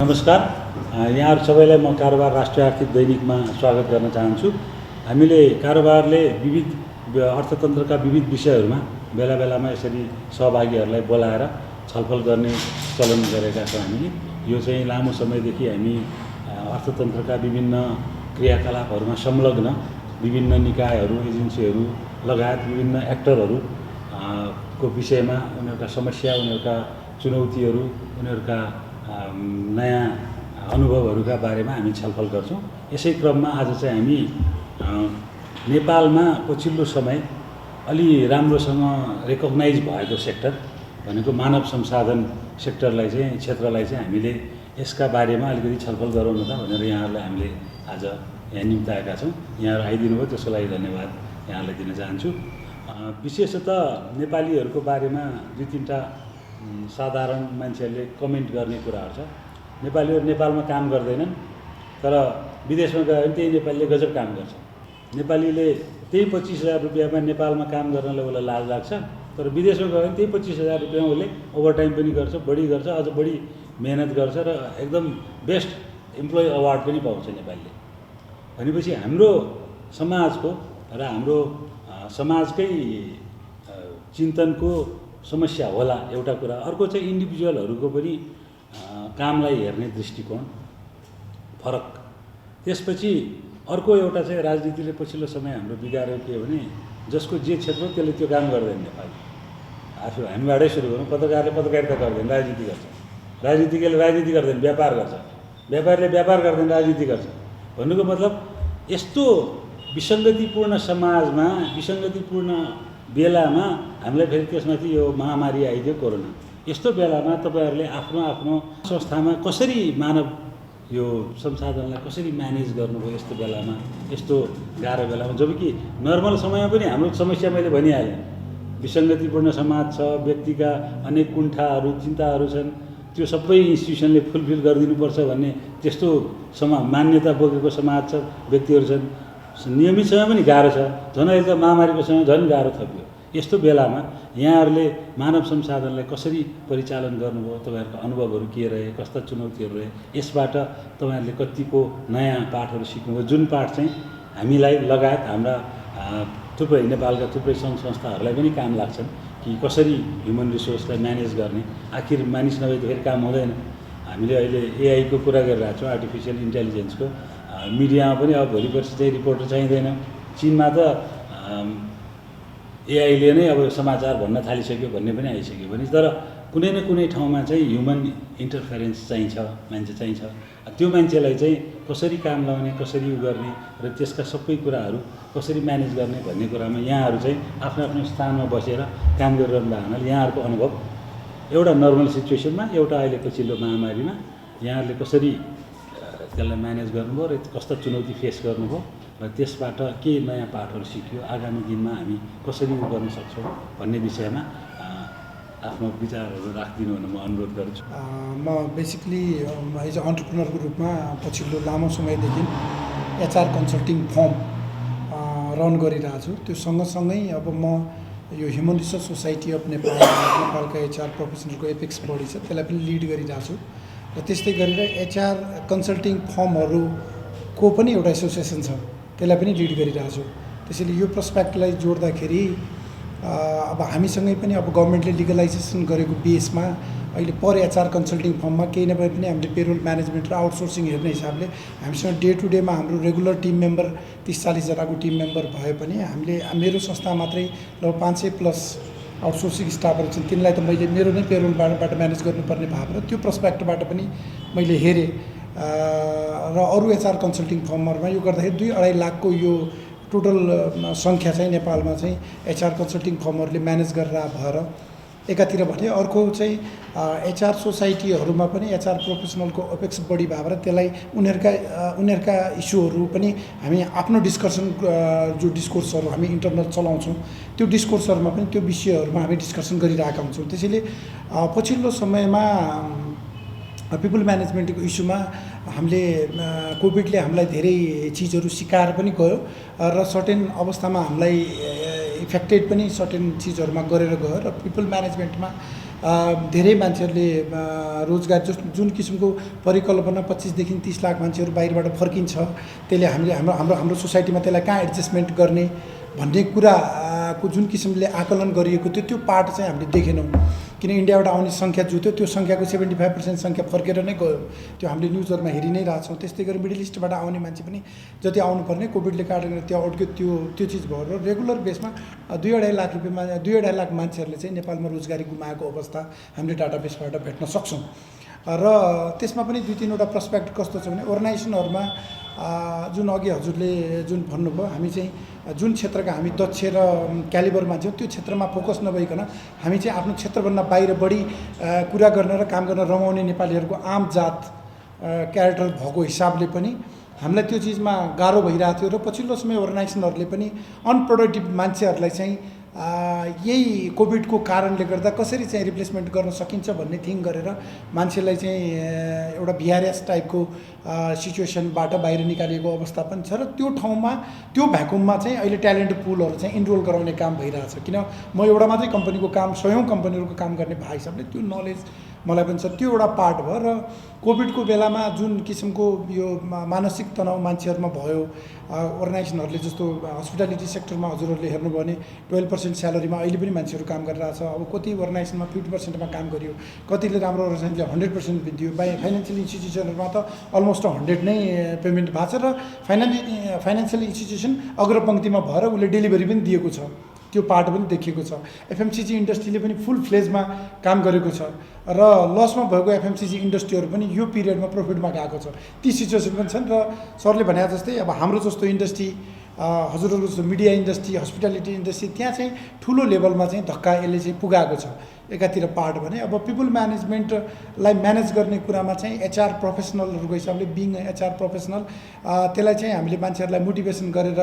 नमस्कार। यहाँहरू सबैलाई म कारोबार राष्ट्रिय आर्थिक दैनिकमा स्वागत गर्न चाहन्छु। हामीले कारोबारले विविध अर्थतन्त्रका विविध विषयहरूमा बेला बेलामा यसरी सहभागीहरूलाई बोलाएर छलफल गर्ने चलन गरेका छौँ। हामीले यो चाहिँ लामो समयदेखि हामी अर्थतन्त्रका विभिन्न क्रियाकलापहरूमा संलग्न विभिन्न निकायहरू, एजेन्सीहरू लगायत विभिन्न एक्टरहरू को विषयमा उनीहरूका समस्या, उनीहरूका चुनौतीहरू, उनीहरूका नयाँ अनुभवहरूका बारेमा हामी छलफल गर्छौँ। यसै क्रममा आज चाहिँ हामी नेपालमा पछिल्लो समय अलि राम्रोसँग रेकग्नाइज भएको सेक्टर भनेको मानव संसाधन सेक्टरलाई चाहिँ क्षेत्रलाई चाहिँ हामीले यसका बारेमा अलिकति छलफल गरौँ न त भनेर यहाँहरूलाई हामीले आज यहाँ निम्ताएका छौँ। यहाँहरू आइदिनु भयो, त्यसको लागि धन्यवाद यहाँहरूलाई दिन चाहन्छु। विशेषतः नेपालीहरूको बारेमा दुई तिनवटा साधारण मान्छेहरूले कमेन्ट गर्ने कुराहरू छ। नेपालीहरू नेपालमा काम गर्दैनन्, तर विदेशमा गयो भने त्यही नेपालीले गजब काम गर्छ। नेपालीले त्यही 25,000 रुपियाँमा नेपालमा काम गर्नलाई उसलाई लाज लाग्छ, तर विदेशमा गयो भने त्यही 25,000 रुपियाँमा उसले ओभरटाइम पनि गर्छ, बढी गर्छ, अझ बढी मेहनत गर्छ र एकदम बेस्ट इम्प्लोइ अवार्ड पनि पाउँछ नेपालीले। भनेपछि हाम्रो समाजको र हाम्रो समाजकै चिन्तनको समस्या होला एउटा कुरा। अर्को चाहिँ इन्डिभिजुअलहरूको पनि कामलाई हेर्ने दृष्टिकोण फरक। त्यसपछि अर्को एउटा चाहिँ राजनीतिले पछिल्लो समय हाम्रो बिगारेको के हो भने जसको जे क्षेत्र हो त्यसले त्यो काम गर्दैन। नेपालमा आफू हामीबाटै सुरु गरौँ। पत्रकारले पत्रकारिता गर्दैन, राजनीति गर्छ। राजनीतिकले राजनीति गर्दैन, व्यापार गर्छ। व्यापारीले व्यापार गर्दैन, राजनीति गर्छ। भन्नुको मतलब यस्तो विसङ्गतिपूर्ण समाजमा, विसङ्गतिपूर्ण बेलामा हामीलाई फेरि त्यसमाथि यो महामारी आइदियो कोरोना। यस्तो बेलामा तपाईँहरूले आफ्नो आफ्नो संस्थामा कसरी मानव यो संसाधनलाई कसरी म्यानेज गर्नुभयो यस्तो बेलामा, यस्तो गाह्रो बेलामा? जबकि नर्मल समयमा पनि हाम्रो समस्या मैले भनिहालेँ, विसङ्गतिपूर्ण समाज छ, व्यक्तिका अनेक कुण्ठाहरू, चिन्ताहरू छन्। त्यो सबै इन्स्टिट्युसनले फुलफिल गरिदिनुपर्छ भन्ने त्यस्तो मान्यता बोकेको समाज छ, व्यक्तिहरू छन्। नियमित समय पनि गाह्रो छ, झन् अहिले त महामारीको समय झन् गाह्रो थप्यो। यस्तो बेलामा यहाँहरूले मानव संसाधनलाई कसरी परिचालन गर्नुभयो, तपाईँहरूको अनुभवहरू के रहे, कस्ता चुनौतीहरू रहे, यसबाट तपाईँहरूले कतिको नयाँ पाठहरू सिक्नुभयो, जुन पाठ चाहिँ हामीलाई लगायत हाम्रा थुप्रै नेपालका थुप्रै सङ्घ संस्थाहरूलाई पनि काम लाग्छन् कि कसरी ह्युमन रिसोर्सलाई म्यानेज गर्ने। आखिर मानिस नभए त फेरि काम हुँदैन। हामीले अहिले एआईको कुरा गरिरहेको छौँ, आर्टिफिसियल इन्टेलिजेन्सको। मिडियामा पनि अब भोलि पर्सि चाहिँ रिपोर्टर चाहिँदैन। चिनमा त एआईले नै अब समाचार भन्न थालिसक्यो भन्ने पनि आइसक्यो भने, तर कुनै न कुनै ठाउँमा चाहिँ ह्युमन इन्टरफेरेन्स चाहिन्छ, मान्छे चाहिन्छ। त्यो मान्छेलाई चाहिँ कसरी काम लगाउने, कसरी गर्ने र त्यसका सबै कुराहरू कसरी म्यानेज गर्ने भन्ने कुरामा यहाँहरू चाहिँ आफ्नो आफ्नो स्थानमा बसेर काम गरिरहनु भएको हुनाले यहाँहरूको अनुभव एउटा नर्मल सिचुएसनमा, एउटा अहिले पछिल्लो महामारीमा यहाँहरूले कसरी त्यसलाई म्यानेज गर्नुभयो र कस्ता चुनौती फेस गर्नुभयो र त्यसबाट के नयाँ पाठहरू सिक्यो, आगामी दिनमा हामी कसरी गर्न सक्छौँ भन्ने विषयमा आफ्नो विचारहरू राखिदिनु भनेर म अनुरोध गर्छु। म बेसिकली एज अ अन्टरप्रेनरको रूपमा पछिल्लो लामो समयदेखि एचआर कन्सल्टिङ फर्म रन गरिरहेको छु। त्यो सँगसँगै अब म यो human resource society of Nepal, नेपालका एचआर प्रोफेसनलको एपेक्स बडी छ, त्यसलाई पनि लिड गरिरहेको छु। र त्यस्तै गरेर एचआर कन्सल्टिङ फर्महरूको पनि एउटा एसोसिएसन छ, त्यसलाई पनि लिड गरिरहेको छु। त्यसैले यो पर्सपेक्टलाई जोड्दाखेरि अब हामीसँगै पनि अब गभर्मेन्टले लिगलाइजेसन गरेको बेसमा अहिले पर एचआर कन्सल्टिङ फर्ममा केही नभए पनि हामीले पेरोल म्यानेजमेन्ट र आउटसोर्सिङ हेर्ने हिसाबले हामीसँग डे टु डेमा हाम्रो रेगुलर टिम मेम्बर 30-40 जनाको टिम मेम्बर भए पनि हामीले मेरो संस्था मात्रै लगभग 500+ आउटसोर्सिङ स्टाफहरू छन्। तिनलाई त मैले मेरो नै पेरोलबाट म्यानेज गर्नुपर्ने भएको र त्यो पर्सपेक्टबाट पनि मैले हेरेँ। र अरू एचआर कन्सल्टिङ फर्महरूमा यो गर्दाखेरि 2-2.5 लाखको यो टोटल सङ्ख्या चाहिँ नेपालमा चाहिँ एचआर कन्सल्टिङ फर्महरूले म्यानेज गरेर भएर एकातिर भने, अर्को चाहिँ एचआर सोसाइटीहरूमा पनि एचआर प्रोफेसनलको अपेक्स बढी भएर त्यसलाई उनीहरूका इस्युहरू पनि हामी आफ्नो डिस्कसन जो डिस्कोर्सहरू हामी इन्टरनल चलाउँछौँ, त्यो डिस्कोर्सहरूमा पनि त्यो विषयहरूमा हामी डिस्कसन गरिरहेका हुन्छौँ। त्यसैले पछिल्लो समयमा पिपल म्यानेजमेन्टको इस्युमा हामीले कोभिडले हामीलाई धेरै चिजहरू सिकाएर पनि गयो र सर्टेन अवस्थामा हामीलाई इफेक्टेड पनि सर्टेन चिजहरूमा गरेर गयो र पिपल म्यानेजमेन्टमा धेरै मान्छेहरूले रोजगार जुन किसिमको परिकल्पना 25 देखि 30 लाख मान्छेहरू बाहिरबाट फर्किन्छ, त्यसले हामीले हाम्रो सोसाइटीमा त्यसलाई कहाँ एडजस्टमेन्ट गर्ने भन्ने कुराको जुन किसिमले आकलन गरिएको थियो त्यो पार्ट चाहिँ हामीले देखेनौँ। किन इन्डियाबाट आउने सङ्ख्या जुट्यो, त्यो सङ्ख्याको 75% सङ्ख्या फर्केर नै गयो। त्यो हामीले न्युजहरूमा हेरि नै रहेछौँ। त्यस्तै गरी मिडल इस्टबाट आउने मान्छे पनि जति आउनुपर्ने कोभिडले कारणले त्यहाँ अड्क्यो, त्यो चिज भयो र रेगुलर बेसमा 2-2.5 लाख रुपियाँमा 2.5 लाख मान्छेहरूले चाहिँ नेपालमा रोजगारी गुमाएको अवस्था हामीले डाटाबेसबाट भेट्न सक्छौँ। र त्यसमा पनि 2-3वटा प्रस्पेक्ट कस्तो छ भने अर्गनाइजेसनहरूमा जुन अघि हजुरले जुन भन्नुभयो, हामी चाहिँ जुन क्षेत्रका हामी दक्ष र क्यालिबर मान्छौँ त्यो क्षेत्रमा फोकस नभइकन हामी चाहिँ आफ्नो क्षेत्रभन्दा बाहिर बढी कुरा गर्न र काम गर्न रमाउने नेपालीहरूको आम जात क्यारेक्टर भएको हिसाबले पनि हामीलाई त्यो चिजमा गाह्रो भइरहेको थियो। र पछिल्लो समय अर्गनाइजेसनहरूले पनि अनप्रोडक्टिभ मान्छेहरूलाई चाहिँ यही कोभिडको कारणले गर्दा कसरी चाहिँ रिप्लेसमेन्ट गर्न सकिन्छ भन्ने थिङ गरेर मान्छेलाई चाहिँ एउटा भिआरएस टाइपको सिचुएसनबाट बाहिर निकालिएको अवस्था पनि छ। र त्यो ठाउँमा त्यो भ्याकुममा चाहिँ अहिले ट्यालेन्ट पुलहरू चाहिँ इनरोल गराउने काम भइरहेछ। किन म एउटा मात्रै कम्पनीको काम 100औँ कम्पनीहरूको काम गर्ने भए हिसाबले त्यो नलेज मलाई पनि छ, त्यो एउटा पार्ट भयो। र कोभिडको बेलामा जुन किसिमको यो मानसिक तनाव मान्छेहरूमा भयो, अर्गनाइजेसनहरूले जस्तो हस्पिटालिटी सेक्टरमा हजुरहरूले हेर्नुभयो भने 12% स्यालेरीमा अहिले पनि मान्छेहरू काम गरिरहेछ। अब कति अर्गनाइजेसनमा 50%मा काम गरियो, कतिले राम्रो अर्गनाइजेसनले 100% दियो। फाइनेन्सियल इन्स्टिट्युसनहरूमा त अलमोस्ट 100 नै पेमेन्ट भएको छ। र फाइनेन्सियल इन्स्टिट्युसन अग्रपङ्क्तिमा भएर उसले डेलिभरी पनि दिएको छ, त्यो पार्ट पनि देखिएको छ। एफएमसिजी इन्डस्ट्रीले पनि फुल फ्लेजमा काम गरेको छ र लसमा भएको एफएमसिजी इन्डस्ट्रीहरू पनि यो पिरियडमा प्रफिटमा गएको छ। ती सिचुएसन पनि छन्। र सरले भने जस्तै अब हाम्रो जस्तो इन्डस्ट्री, हजुरहरूको जस्तो मिडिया इन्डस्ट्री, हस्पिटालिटी इन्डस्ट्री, त्यहाँ चाहिँ ठुलो लेभलमा चाहिँ धक्का यसले चाहिँ पुगाएको छ। एकातिर पार्ट भने अब पिपल म्यानेजमेन्टलाई म्यानेज गर्ने कुरामा चाहिँ एचआर प्रोफेसनलहरूको हिसाबले बिङ एचआर प्रोफेसनल त्यसलाई चाहिँ हामीले मान्छेहरूलाई मोटिभेसन गरेर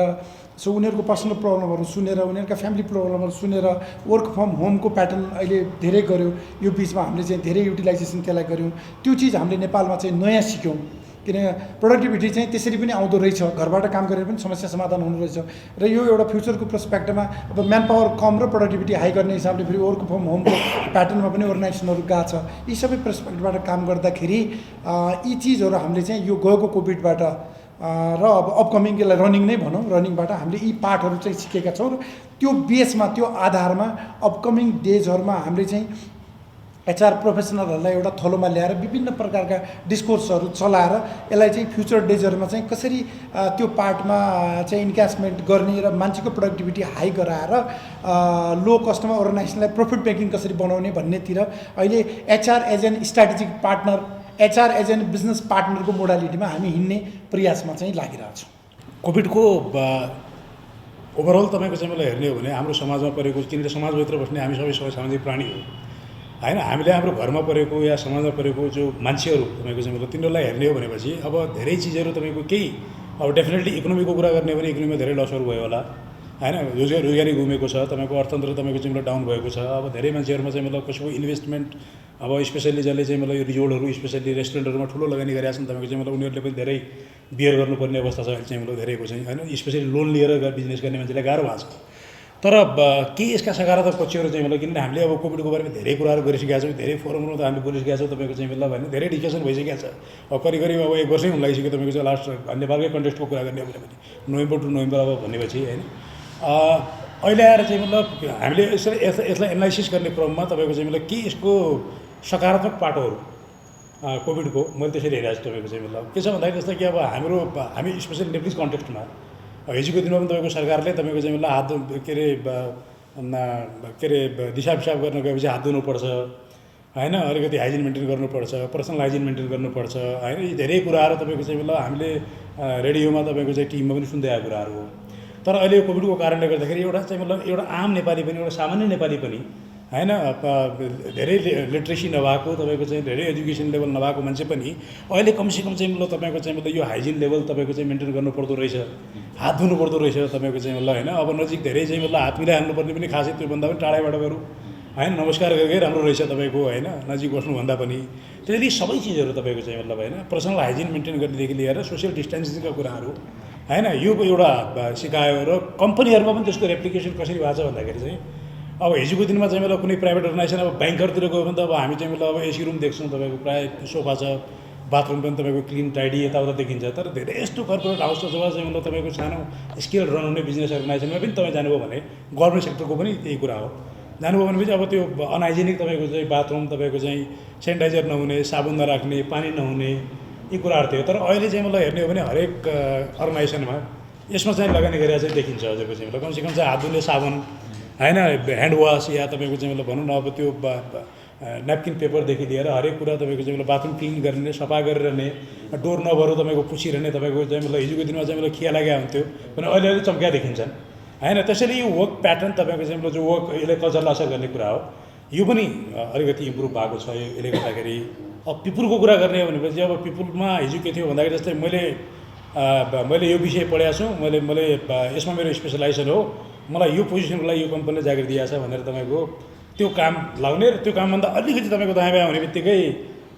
सो उनीहरूको पर्सनल प्रब्लमहरू सुनेर, उनीहरूका फ्यामिली प्रब्लमहरू सुनेर वर्क फ्रम होमको प्याटर्न अहिले धेरै गऱ्यो। यो बिचमा हामीले चाहिँ धेरै युटिलाइजेसन त्यसलाई गऱ्यौँ। त्यो चिज हामीले नेपालमा चाहिँ नयाँ सिक्यौँ। किन प्रोडक्टिभिटी चाहिँ त्यसरी पनि आउँदो रहेछ, घरबाट काम गरेर पनि समस्या समाधान हुनु रहेछ। र यो एउटा फ्युचरको पर्सपेक्टिभमा अब म्यान पावर कम र प्रोडक्टिभिटी हाई गर्ने हिसाबले फेरि वर्क फ्रम होमको प्याटर्नमा पनि अर्गनाइजेसनहरू गएको छ। यी सबै पर्सपेक्टिभबाट काम गर्दाखेरि यी चिजहरू हामीले चाहिँ यो गएको कोभिडबाट र अब अपकमिङ यसलाई रनिङ नै भनौँ, रनिङबाट हामीले यी पार्टहरू चाहिँ सिकेका छौँ। र त्यो बेसमा, त्यो आधारमा अपकमिङ डेजहरूमा हामीले चाहिँ एचआर प्रोफेसनलहरूलाई एउटा थलोमा ल्याएर विभिन्न प्रकारका डिस्कोर्सहरू चलाएर यसलाई चाहिँ फ्युचर डेजहरूमा चाहिँ कसरी त्यो पार्टमा चाहिँ इन्क्यासमेन्ट गर्ने र मान्छेको प्रोडक्टिभिटी हाई गराएर लो कस्टमा अर्गनाइजेसनलाई प्रफिट मेकिङ कसरी बनाउने भन्नेतिर अहिले HR as an strategic partner, HR as an business पार्टनरको मोडालिटीमा हामी हिँड्ने प्रयासमा चाहिँ लागिरहेछौँ। कोभिडको ओभरअल तपाईँको चाहिँ मलाई हेर्ने हो भने हाम्रो समाजमा परेको, किनकि समाजभित्र बस्ने हामी सबै सामाजिक प्राणी हो होइन। हामीले हाम्रो घरमा परेको या समाजमा परेको जो मान्छेहरू तपाईँको चाहिँ मतलब तिनीहरूलाई हेर्ने हो भनेपछि अब धेरै चिजहरू तपाईँको केही अब डेफिनेटली इकोनोमीको कुरा गर्ने भने इकोनोमीमा धेरै लसहरू भयो होला होइन। रोजगारी गुमेको छ, तपाईँको अर्थतन्त्र तपाईँको चाहिँ मतलब डाउन भएको छ। अब धेरै मान्छेहरूमा चाहिँ मतलब कसैको इन्भेस्टमेन्ट अब स्पेसल्ली जसले चाहिँ मतलब यो रिजोर्टहरू स्पेसल्ली रेस्टुरेन्टहरूमा ठुलो लगानी गरेका छन् तपाईँको चाहिँ मतलब उनीहरूले पनि धेरै बियर गर्नुपर्ने अवस्था छ चाहिँ मतलब धेरैको चाहिँ होइन। स्पेसली लोन लिएर बिजनेस गर्ने मान्छेलाई गाह्रो भएको छ। तर केही यसका सकारात्मक पक्षहरू चाहिँ मतलब किनभने हामीले अब कोभिडको बारेमा धेरै कुराहरू गरिसकेका छौँ, धेरै फोरमहरूमा त हामीले बोलिसकेका छौँ तपाईँको चाहिँ मतलब होइन। धेरै डिस्कसन भइसकेको छ। अब करिब करिब अब 1 वर्षै हुन लागिसक्यो तपाईँको चाहिँ लास्ट नेपालकै कन्टेक्स्टको कुरा गर्ने हो भने नोभेम्बर टु नोभेम्बर अब भनेपछि होइन। अहिले आएर चाहिँ मतलब हामीले यसलाई एनालाइसिस गर्ने क्रममा तपाईँको चाहिँ मतलब के यसको सकारात्मक पाटोहरू कोभिडको मैले त्यसरी हेरिरहेको छु। तपाईँको चाहिँ मतलब के छ भन्दाखेरि जस्तो कि अब हामी स्पेसली नेप्लिज कन्टेक्स्टमा हिजोको दिनमा पनि तपाईँको सरकारले तपाईँको चाहिँ मतलब हात के अरे दिशा पिसाब गर्न गएपछि हात धुनुपर्छ होइन, अलिकति हाइजिन मेन्टेन गर्नुपर्छ, पर्सनल हाइजिन मेन्टेन गर्नुपर्छ होइन। यी धेरै कुराहरू तपाईँको चाहिँ मतलब हामीले रेडियोमा तपाईँको चाहिँ टिममा पनि सुन्दै आएको कुराहरू हो। तर अहिले कोभिडको कारणले गर्दाखेरि एउटा चाहिँ मतलब एउटा आम नेपाली पनि, एउटा सामान्य नेपाली पनि होइन, धेरै लिट्रेसी नभएको तपाईँको चाहिँ धेरै एजुकेसन लेभल नभएको मान्छे पनि अहिले कमसेकम चाहिँ मतलब तपाईँको चाहिँ मतलब यो हाइजिन लेभल तपाईँको चाहिँ मेन्टेन गर्नुपर्दो रहेछ, हात धुनुपर्दो रहेछ तपाईँको चाहिँ मतलब होइन। अब नजिक धेरै चाहिँ मतलब हात मिलाइहाल्नुपर्ने पनि खासै त्योभन्दा पनि टाढाबाट गरौँ होइन, नमस्कार गरेकै राम्रो रहेछ तपाईँको होइन, नजिक बस्नुभन्दा पनि। त्यसरी सबै चिजहरू तपाईँको चाहिँ मतलब होइन पर्सनल हाइजिन मेन्टेन गर्नेदेखि लिएर सोसियल डिस्टेन्सिङका कुराहरू होइन यो एउटा सिकायो। र कम्पनीहरूमा पनि त्यसको रेप्लिकेसन कसरी भएको छ भन्दाखेरि चाहिँ अब हिजोको दिनमा चाहिँ मतलब कुनै प्राइभेट अर्गनाइजेसन अब ब्याङ्करतिर गयो भने त अब हामी चाहिँ मतलब अब एसी रुम देख्छौँ तपाईँको प्रायः सोफा छ, बाथरुम पनि तपाईँको क्लिन टाइडी यताउता देखिन्छ। तर धेरै यस्तो कर्पोरेट हाउस अथवा चाहिँ मतलब तपाईँको सानो स्केल रन हुने बिजनेस अर्गनाइजेसनमा पनि तपाईँ जानुभयो भने गभर्मेन्ट सेक्टरको पनि त्यही कुरा हो। जानुभयो भनेपछि अब त्यो अनहाइजेनिक तपाईँको चाहिँ बाथरुम, तपाईँको चाहिँ सेनिटाइजर नहुने, साबुन नराख्ने, पानी नहुने, यी कुराहरू थियो। तर अहिले चाहिँ मतलब हेर्ने हो भने हरेक अर्गनाइजेसनमा यसमा चाहिँ लगानी गरेर चाहिँ देखिन्छ हजुरको चाहिँ मतलब कमसेकम चाहिँ हात धुने साबुन होइन, ह्यान्ड वास या तपाईँको चाहिँ मतलब भनौँ न अब त्यो न्यापकिन पेपरदेखि लिएर हरेक कुरा तपाईँको चाहिँ मतलब बाथरुम क्लिन गर्ने, सफा गरिरहने, डोर नभएर तपाईँको पुछिरहने, तपाईँको चाहिँ मतलब हिजोको दिनमा चाहिँ मतलब खिया लागेका हुन्थ्यो भने अहिले अहिले चम्क्या देखिन्छन् होइन। त्यसैले यो वर्क प्याटर्न तपाईँको चाहिँ मतलब जो वर्क यसले कल्चरलाई असर गर्ने कुरा हो, यो पनि अलिकति इम्प्रुभ भएको छ यसले गर्दाखेरि। अब पिपुलको कुरा गर्ने हो भनेपछि अब पिपुलमा हिजो के थियो भन्दाखेरि जस्तै मैले यो विषय पढाएको छु, मैले यसमा मेरो स्पेसलाइजेसन हो, मलाई यो पोजिसनको लागि यो कम्पनीले जागिर दिएको छ भनेर तपाईँको त्यो काम लाउने र त्यो कामभन्दा अलिकति तपाईँको दायाँ बायाँ हुने बित्तिकै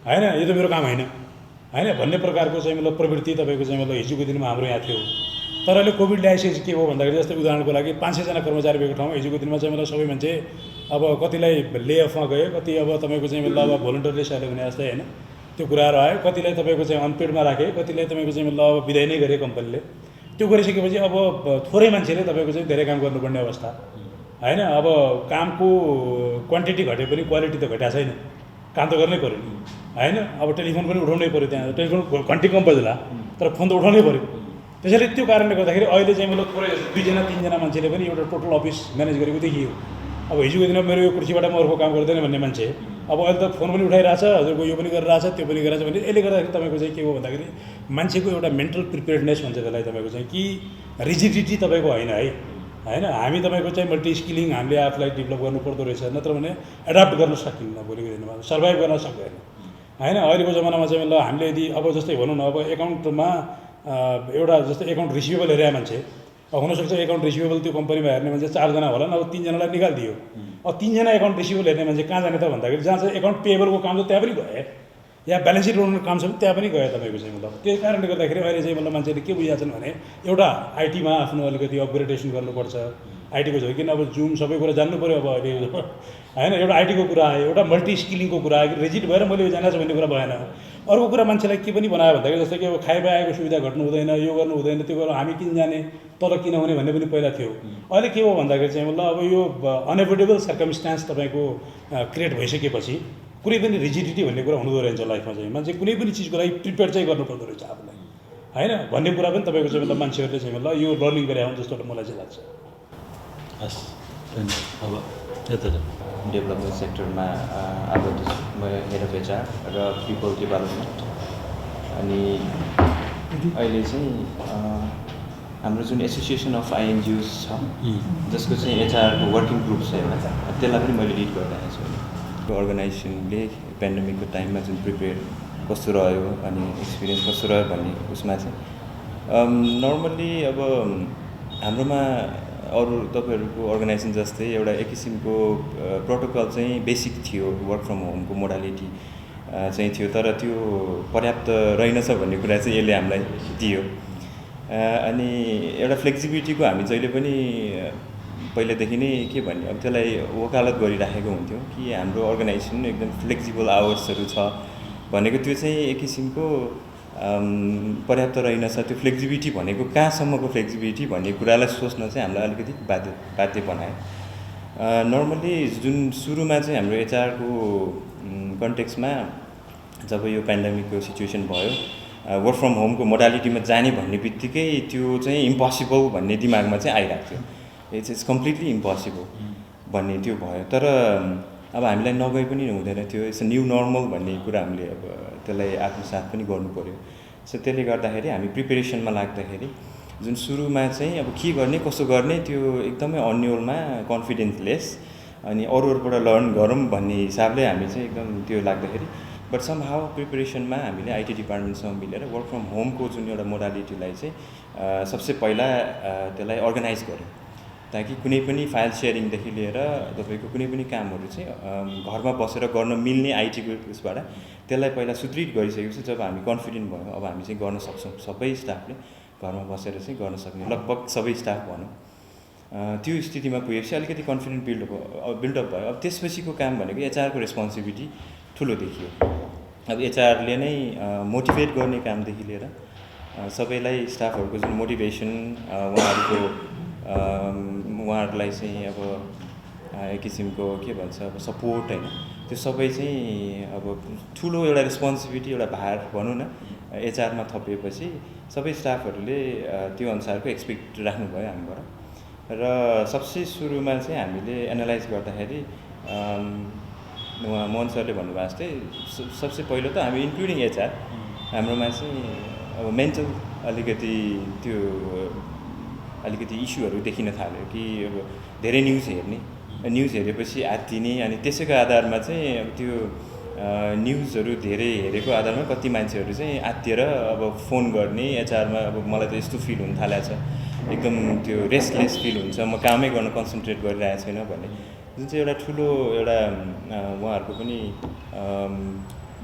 होइन यो त मेरो काम होइन भन्ने प्रकारको चाहिँ मतलब प्रवृत्ति तपाईँको चाहिँ मतलब हिजोको दिनमा हाम्रो यहाँ थियो। तर अहिले कोभिड ल्याइसकेपछि के हो भन्दाखेरि जस्तै उदाहरणको लागि 500जना कर्मचारी भएको ठाउँमा हिजोको दिनमा चाहिँ मतलब सबै मान्छे अब कतिलाई ले अफमा गयो, कति अब तपाईँको चाहिँ मतलब अब भोलिन्टियरली सहायता हुने जस्तै होइन त्यो कुराहरू आयो, कतिलाई तपाईँको चाहिँ अनपेडमा राखे, कतिलाई तपाईँको चाहिँ मतलब अब विदाय नै गरे कम्पनीले। त्यो गरिसकेपछि अब थोरै मान्छेले तपाईँको चाहिँ धेरै काम गर्नुपर्ने अवस्था होइन। अब कामको क्वान्टिटी घटे पनि क्वालिटी त घटाएको छैन, काम त गर्नै पऱ्यो नि होइन। अब टेलिफोन पनि उठाउनै पऱ्यो, त्यहाँ टेलिफोन घन्टी कम बज्ला तर फोन त उठाउनै पऱ्यो। त्यसैले त्यो कारणले गर्दाखेरि अहिले चाहिँ मतलब थोरै 2जना 3जना मान्छेले पनि एउटा टोटल अफिस म्यानेज गरेको देखियो। अब हिजोको दिनमा मेरो यो कुर्सीबाट म अर्को काम गर्दैन भन्ने मान्छे अब अहिले त फोन पनि उठाइरहेछ, हजुरको यो पनि गरिरहेछ, त्यो पनि गरिरहेछ भने यसले गर्दाखेरि तपाईँको चाहिँ के हो भन्दाखेरि मान्छेको एउटा मेन्टल प्रिपेयर्डनेस भन्छ त्यसलाई तपाईँको चाहिँ कि रिजिडिटी तपाईँको होइन है होइन। हामी तपाईँको चाहिँ मल्टी स्किलिङ हामीले आफूलाई डेभलप गर्नुपर्दो रहेछ, नत्र भने एडाप्ट गर्न सकिन्न, भोलिको दिनमा सर्भाइभ गर्न सक्दैन होइन। अहिलेको जमानामा चाहिँ मतलब हामीले यदि अब जस्तै भनौँ न अब एकाउन्टमा एउटा जस्तै एकाउन्ट रिसिभेबल हेरेको मान्छे हुनसक्छ एकाउन्ट रिसिभेबल त्यो कम्पनीमा हेर्ने मान्छे 4जना होला नि, अब 3जनालाई निकालिदियो। अब 3जना एकाउन्ट रिसिभेबल हेर्ने मान्छे कहाँ जाने त भन्दाखेरि जहाँ चाहिँ एकाउन्ट पेएबलको काम छ त्यहाँ पनि गए, या ब्यालेन्स सिट बनाउने काम छ भने त्यहाँ पनि गयो तपाईँको चाहिँ मतलब। त्यही कारणले गर्दाखेरि अहिले चाहिँ मतलब मान्छेले के बुझाएको छन् भने एउटा आइटीमा आफ्नो अलिकति अपग्रेडेसन गर्नुपर्छ, आइटीको छ किन अब जुम सबै कुरा जान्नु पऱ्यो अब अहिले होइन। एउटा आइटीको कुरा आयो, एउटा मल्टी स्किलिङको कुरा आयो, रिजिट भएर मैले यो जानेको छु भन्ने कुरा भएन। अर्को कुरा मान्छेलाई के पनि बनायो भन्दाखेरि जस्तै कि अब खाइबाएको सुविधा घट्नु हुँदैन, यो गर्नु हुँदैन, त्यो गर्नु हामी किन जाने तल किन हुने भन्ने पनि पहिला थियो। अहिले के हो भन्दाखेरि चाहिँ मतलब अब यो अनएभोइडेबल सर्कमस्टान्स तपाईँको क्रिएट भइसकेपछि कुनै पनि रिजिडिटी भन्ने कुरा हुँदो रहेछ लाइफमा चाहिँ। मान्छे कुनै पनि चिजको लागि प्रिपेयर चाहिँ गर्नुपर्दो रहेछ आफूलाई होइन भन्ने कुरा पनि तपाईँको चाहिँ मतलब मान्छेहरूले चाहिँ मतलब यो लर्निङ गरे हुन् जस्तो मलाई चाहिँ लाग्छ। हस् अब यता डेभलपमेन्ट सेक्टरमा आबद्ध छु, म हेड अफ एचआर र पिपल डेभलपमेन्ट। अनि अहिले चाहिँ हाम्रो जुन एसोसिएसन अफ आइएनजिओज छ जसको चाहिँ एचआरको वर्किङ ग्रुप छ एउटा, त्यसलाई पनि मैले लिड गरिरहेको छु। यो अर्गनाइजेसनले पेन्डेमिकको टाइममा जुन प्रिपेयर कस्तो रह्यो अनि एक्सपिरियन्स कस्तो रह्यो भन्ने उसमा चाहिँ नर्मल्ली अब हाम्रोमा अरू तपाईँहरूको अर्गनाइजेसन जस्तै एउटा एक किसिमको प्रोटोकल चाहिँ बेसिक थियो, वर्क फ्रम होमको मोडालिटी चाहिँ थियो, तर त्यो पर्याप्त रहेनछ भन्ने कुरा चाहिँ यसले हामीलाई दियो। अनि एउटा फ्लेक्सिबिलिटीको हामी जहिले पनि पहिलेदेखि नै के भन्ने अब त्यसलाई वकालत गरिराखेको हुन्थ्यो कि हाम्रो अर्गनाइजेसन एकदम फ्लेक्सिबल आवर्सहरू छ भनेको त्यो चाहिँ एक किसिमको पर्याप्त रहेनछ। त्यो फ्लेक्सिबिलिटी भनेको कहाँसम्मको फ्लेक्सिबिलिटी भन्ने कुरालाई सोच्न चाहिँ हामीलाई अलिकति बाध्य बनायो। नर्मल्ली जुन सुरुमा चाहिँ हाम्रो एचआरको कन्टेक्स्टमा जब यो पेन्डेमिकको सिचुएसन भयो वर्क फ्रम होमको मोडालिटीमा जाने भन्ने बित्तिकै त्यो चाहिँ इम्पोसिबल भन्ने दिमागमा चाहिँ आइरहेको थियो, इट्स कम्प्लिटली इम्पोसिबल भन्ने त्यो भयो। तर अब हामीलाई नगए पनि हुँदैन थियो, इट्स न्यू नर्मल भन्ने कुरा हामीले अब त्यसलाई आत्मसात पनि गर्नु पऱ्यो। सो त्यसले गर्दाखेरि हामी प्रिपेरेसनमा लाग्दाखेरि जुन सुरुमा चाहिँ अब के गर्ने कसो गर्ने त्यो एकदमै अन्यलमा कन्फिडेन्सलेस अनि अरूहरूबाट लर्न गरौँ भन्ने हिसाबले हामी चाहिँ एकदम त्यो लाग्दाखेरि बट समहाउ प्रिपेरेसनमा हामीले आइटी डिपार्टमेन्टसँग मिलेर वर्क फ्रम होमको जुन एउटा मोडालिटीलाई चाहिँ सबसे पहिला त्यसलाई अर्गनाइज गऱ्यौँ ताकि कुनै पनि फाइल सेयरिङदेखि लिएर तपाईँको कुनै पनि कामहरू चाहिँ घरमा बसेर गर्न मिल्ने आइटीको उसबाट त्यसलाई पहिला सुदृढ गरिसकेपछि जब हामी कन्फिडेन्ट भयौँ अब हामी चाहिँ गर्न सक्छौँ, सबै स्टाफले घरमा बसेर चाहिँ गर्न सक्ने लगभग सबै स्टाफ भनौँ त्यो स्थितिमा पुगेपछि अलिकति कन्फिडेन्ट बिल्डअप भयो। अब त्यसपछिको काम भनेको एचआरको रेस्पोन्सिबिलिटी ठुलो देखियो। अब एचआरले नै मोटिभेट गर्ने कामदेखि लिएर सबैलाई स्टाफहरूको जुन मोटिभेसन उहाँहरूलाई चाहिँ अब एक किसिमको के भन्छ अब सपोर्ट होइन, त्यो सबै चाहिँ अब ठुलो एउटा रेस्पोन्सिबिलिटी एउटा भार भनौँ न एचआरमा थपिएपछि सबै स्टाफहरूले त्यो अनुसारको एक्सपेक्ट राख्नुभयो हामीबाट। र सबसे सुरुमा चाहिँ हामीले एनालाइज गर्दाखेरि उहाँ मोहन सरले भन्नुभएको जस्तै सबसे पहिलो त हामी इन्क्लुडिङ एचआर हाम्रोमा चाहिँ अब मेन्टल अलिकति इस्युहरू देखिन थाल्यो कि अब धेरै न्युज हेरेपछि आत्तिने, अनि त्यसैको आधारमा चाहिँ अब त्यो न्युजहरू धेरै हेरेको आधारमा कति मान्छेहरू चाहिँ आत्तिएर अब फोन गर्ने एचआरमा, अब मलाई त यस्तो फिल हुन थालेको छ, एकदम त्यो रेस्टलेस फिल हुन्छ, म कामै गर्न कन्सन्ट्रेट गरिरहेको छैन भन्ने जुन चाहिँ एउटा ठुलो एउटा उहाँहरूको पनि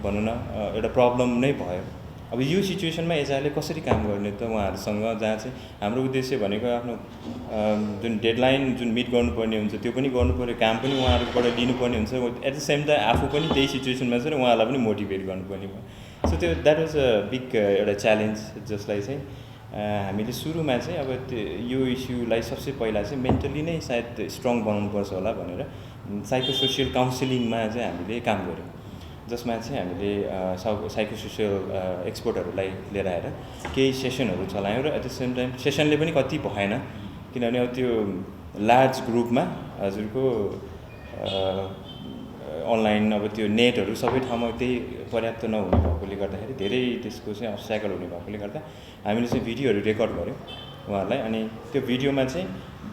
भनौँ न एउटा प्रब्लम नै भयो। अब यो सिचुएसनमा एचआरले कसरी काम गर्ने त उहाँहरूसँग, जहाँ चाहिँ हाम्रो उद्देश्य भनेको आफ्नो जुन डेडलाइन जुन मिट गर्नुपर्ने हुन्छ त्यो पनि गर्नुपर्यो, काम पनि उहाँहरूबाट लिनुपर्ने हुन्छ, एट द सेम टाइम आफू पनि त्यही सिचुएसनमा छ र उहाँहरूलाई पनि मोटिभेट गर्नुपर्ने भयो। सो त्यो द्याट वाज अ बिग एउटा च्यालेन्ज, जसलाई चाहिँ हामीले सुरुमा चाहिँ अब यो इस्युलाई सबसे पहिला चाहिँ मेन्टली नै सायद स्ट्रङ बनाउनुपर्छ होला भनेर साइकोसोसियल काउन्सिलिङमा चाहिँ हामीले काम गऱ्यौँ, जसमा चाहिँ हामीले साइकोसोसियल एक्सपर्टहरूलाई लिएर आएर केही सेसनहरू चलायौँ। र एट द सेम टाइम सेसनले पनि कति भएन, किनभने अब त्यो लार्ज ग्रुपमा हजुरको अनलाइन अब त्यो नेटहरू सबै ठाउँमा त्यही पर्याप्त नहुने भएकोले गर्दाखेरि धेरै त्यसको चाहिँ अब्स्ट्याकल हुने भएकोले गर्दा हामीले चाहिँ भिडियोहरू रेकर्ड गऱ्यौँ उहाँहरूलाई। अनि त्यो भिडियोमा चाहिँ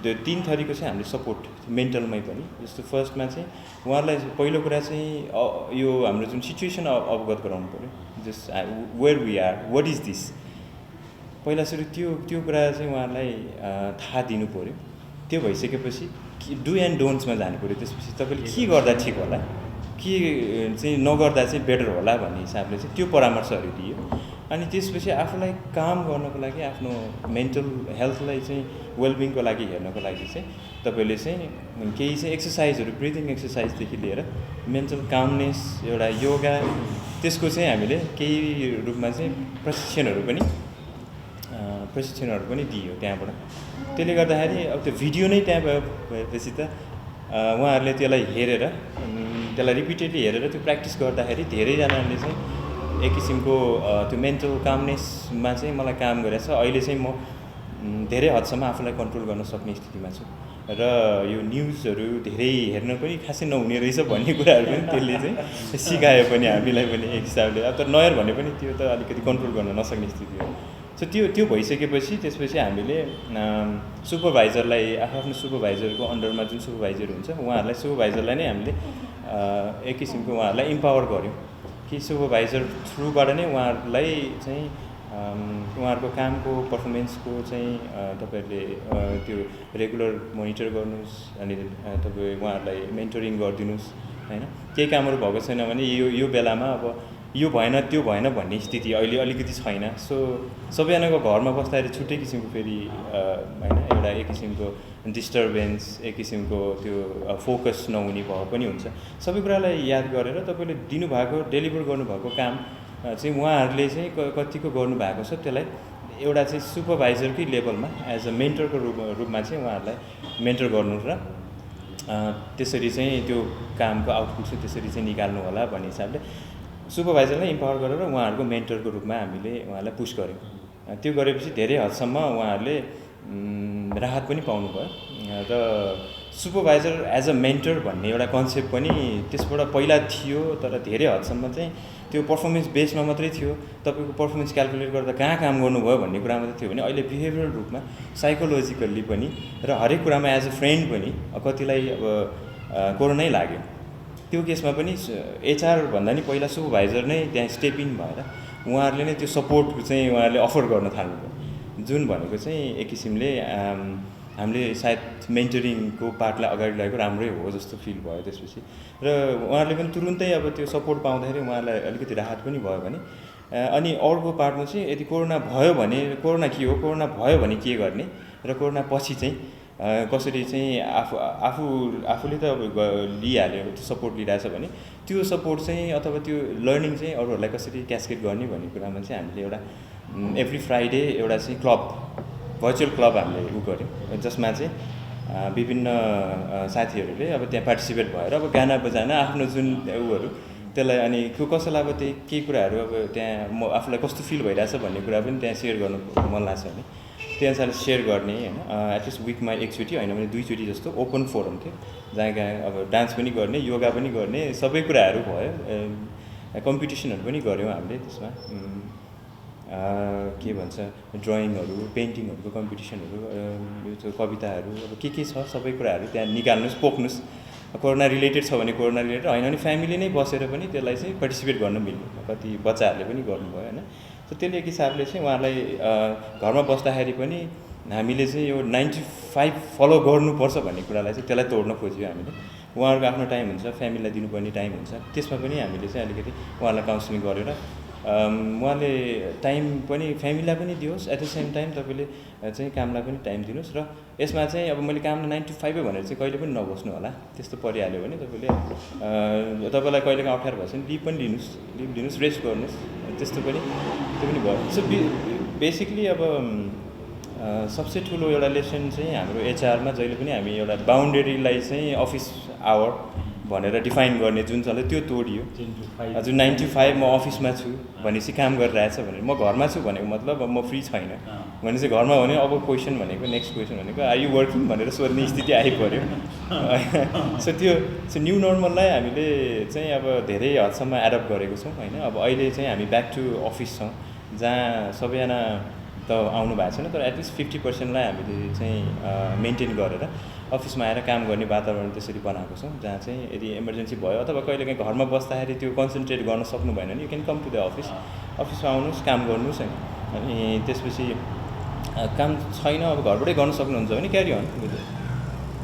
3 थरीको चाहिँ हामीले सपोर्ट मेन्टलमै पनि, जस्तो फर्स्टमा चाहिँ उहाँहरूलाई पहिलो कुरा चाहिँ यो हाम्रो जुन सिचुएसन अवगत गराउनु पऱ्यो, just where we are, what is this, पहिला सुरु त्यो कुरा चाहिँ उहाँहरूलाई थाहा दिनु पऱ्यो। त्यो भइसकेपछि डु एन्ड डोन्ट्समा जानु पऱ्यो। त्यसपछि तपाईँले के गर्दा ठिक होला, के चाहिँ नगर्दा चाहिँ बेटर होला भन्ने हिसाबले चाहिँ त्यो परामर्शहरू दियो। अनि त्यसपछि आफूलाई काम गर्नको लागि, आफ्नो मेन्टल हेल्थलाई चाहिँ वेलबिङको लागि हेर्नको लागि चाहिँ तपाईँले चाहिँ केही चाहिँ एक्सर्साइजहरू, ब्रिदिङ एक्सर्साइजदेखि लिएर मेन्टल कामनेस, एउटा योगा, त्यसको चाहिँ हामीले केही रूपमा चाहिँ प्रशिक्षणहरू पनि दियो त्यहाँबाट। त्यसले गर्दाखेरि अब त्यो भिडियो नै त्यहाँ भएपछि त उहाँहरूले त्यसलाई हेरेर, त्यसलाई रिपिटेडली हेरेर त्यो प्र्याक्टिस गर्दाखेरि धेरैजनाले चाहिँ एक किसिमको त्यो मेन्टल कामनेसमा चाहिँ मलाई काम गरेछ। अहिले चाहिँ म धेरै हदसम्म आफूलाई कन्ट्रोल गर्न सक्ने स्थितिमा छु, र यो न्युजहरू धेरै हेर्न पनि खासै नहुने रहेछ भन्ने कुराहरू पनि त्यसले चाहिँ सिकायो पनि हामीलाई पनि एक हिसाबले। अब त नहेर भने पनि त्यो त अलिकति कन्ट्रोल गर्न नसक्ने स्थिति हो। सो त्यो भइसकेपछि त्यसपछि हामीले सुपरभाइजरलाई, आफ्नो सुपरभाइजरको अन्डरमा जुन सुपरभाइजर हुन्छ सुपरभाइजरलाई नै हामीले एक किसिमको उहाँहरूलाई इम्पावर गऱ्यौँ कि सुपरभाइजर थ्रुबाट नै उहाँहरूलाई चाहिँ उहाँहरूको कामको पर्फर्मेन्सको चाहिँ तपाईँहरूले त्यो रेगुलर मोनिटर गर्नुहोस्, अनि तपाईँ उहाँहरूलाई मेन्टरिङ गरिदिनुहोस् होइन। केही कामहरू भएको छैन भने यो बेलामा अब यो भएन त्यो भएन भन्ने स्थिति अहिले अलिकति छैन। सो सबैजनाको घरमा बस्दाखेरि छुट्टै किसिमको फेरि होइन एउटा एक किसिमको डिस्टर्बेन्स, एक किसिमको त्यो फोकस नहुने भएको पनि हुन्छ। सबै कुरालाई याद गरेर तपाईँले दिनुभएको, डेलिभर गर्नुभएको काम चाहिँ उहाँहरूले चाहिँ कतिको गर्नुभएको छ, त्यसलाई एउटा चाहिँ सुपरभाइजरकै लेभलमा एज अ मेन्टरको रूपमा चाहिँ उहाँहरूलाई मेन्टर गर्नु र त्यसरी चाहिँ त्यो कामको आउटपुट चाहिँ त्यसरी चाहिँ निकाल्नु होला भन्ने हिसाबले सुपरभाइजरलाई इम्पावर गरेर उहाँहरूको मेन्टरको रूपमा हामीले उहाँलाई पुस गऱ्यौँ। त्यो गरेपछि धेरै हदसम्म उहाँहरूले राहत पनि पाउनुभयो। र सुपरभाइजर एज अ मेन्टर भन्ने एउटा कन्सेप्ट पनि त्यसबाट पहिला थियो, तर धेरै हदसम्म चाहिँ त्यो पर्फर्मेन्स बेसमा मात्रै थियो। तपाईँको पर्फर्मेन्स क्यालकुलेट गर्दा कहाँ काम गर्नुभयो भन्ने कुरा मात्रै थियो भने अहिले बिहेभियरल रूपमा, साइकोलोजिकल्ली पनि र हरेक कुरामा एज अ फ्रेन्ड पनि कतिलाई अब कोरोनै लाग्यो, त्यो केसमा पनि एचआर भन्दा नि पहिला सुपरभाइजर नै त्यहाँ स्टेप इन भएर उहाँहरूले नै त्यो सपोर्ट चाहिँ उहाँहरूले अफर गर्न थाल्नुभयो, जुन भनेको चाहिँ एक किसिमले हामीले सायद मेन्टरिङको पार्टलाई अगाडि लगेको राम्रै हो जस्तो फिल भयो त्यसपछि। र उहाँहरूले पनि तुरुन्तै अब त्यो सपोर्ट पाउँदाखेरि उहाँहरूलाई अलिकति राहत पनि भयो भने। अनि अर्को पार्टमा चाहिँ यदि कोरोना भयो भने के गर्ने र कोरोना पछि चाहिँ कसरी चाहिँ आफूले त अब लिइहाल्यो सपोर्ट लिइरहेछ भने त्यो सपोर्ट चाहिँ अथवा त्यो लर्निङ चाहिँ अरूहरूलाई कसरी क्यास्केट गर्ने भन्ने कुरामा चाहिँ हामीले एउटा एभ्री फ्राइडे एउटा चाहिँ क्लब भर्चुअल क्लब हामीले गऱ्यौँ जसमा चाहिँ विभिन्न साथीहरूले अब त्यहाँ पार्टिसिपेट भएर अब गाना बजाना आफ्नो जुन उहरू त्यसलाई अनि कसैलाई अब त्यही केही कुराहरू अब त्यहाँ म आफूलाई कस्तो फिल भइरहेछ भन्ने कुरा पनि त्यहाँ सेयर गर्नु मन लाग्छ भने त्यही अनुसारले सेयर गर्ने होइन एटलिस्ट विकमा एकचोटि होइन भने 2 चोटि जस्तो ओपन फोरम थियो जहाँ अब डान्स पनि गर्ने योगा पनि गर्ने सबै कुराहरू भयो कम्पिटिसनहरू पनि गऱ्यौँ हामीले त्यसमा के भन्छ ड्रइङहरू पेन्टिङहरूको कम्पिटिसनहरू यो कविताहरू अब के छ सबै कुराहरू त्यहाँ निकाल्नुहोस् पोख्नुहोस् कोरोना रिलेटेड छ भने कोरोना रिलेटेड होइन भने फ्यामिली नै बसेर पनि त्यसलाई चाहिँ पार्टिसिपेट गर्न मिल्यो कति बच्चाहरूले पनि गर्नुभयो होइन सो त्यसले एक हिसाबले चाहिँ उहाँलाई घरमा बस्दाखेरि पनि हामीले चाहिँ यो 95 फलो गर्नुपर्छ भन्ने कुरालाई चाहिँ त्यसलाई तोड्न खोज्यौँ हामीले उहाँहरूको आफ्नो टाइम हुन्छ फ्यामिलीलाई दिनुपर्ने टाइम हुन्छ त्यसमा पनि हामीले चाहिँ अलिकति उहाँलाई काउन्सिलिङ गरेर उहाँले टाइम पनि फ्यामिलीलाई पनि दियोस् एट द सेम टाइम तपाईँले चाहिँ कामलाई पनि टाइम दिनुहोस् र यसमा चाहिँ अब मैले कामलाई 9 to 5 भनेर चाहिँ कहिले पनि नबस्नु होला त्यस्तो परिहाल्यो भने तपाईँलाई कहिलेकाहीँ अप्ठ्यारो भएछ भने लिभ लिनुहोस् रेस्ट गर्नुहोस् त्यस्तो पनि त्यो पनि भयो सो बेसिकली अब सबसे ठुलो एउटा लेसन चाहिँ हाम्रो एचआरमा जहिले पनि हामी एउटा बााउन्डेरीलाई चाहिँ अफिस आवर भनेर डिफाइन गर्ने जुन छ त्यो तोडियो जुन 9 to 5 म अफिसमा छु भनेपछि काम गरिरहेछ भने म घरमा छु भनेको मतलब अब म फ्री छैन भनेपछि घरमा भने अब क्वेसन भनेको नेक्स्ट क्वेसन भनेको आर यु वर्किङ भनेर सोध्ने स्थिति आइपऱ्यो सो त्यो न्यू नर्मललाई हामीले चाहिँ अब धेरै हदसम्म एडप्ट गरेको छौँ होइन अब अहिले चाहिँ हामी ब्याक टु अफिस छौँ जहाँ सबैजना त आउनु भएको छैन तर एटलिस्ट 50%लाई हामीले चाहिँ मेन्टेन गरेर अफिसमा आएर काम गर्ने वातावरण त्यसरी बनाएको छौँ जहाँ चाहिँ यदि इमर्जेन्सी भयो अथवा कहिलेकाहीँ घरमा बस्दाखेरि त्यो कन्सन्ट्रेट गर्न सक्नु भएन भने you can come to the अफिसमा आउनुहोस् काम गर्नुहोस् होइन अनि त्यसपछि काम छैन अब घरबाटै गर्न सक्नुहुन्छ भने क्यारी अन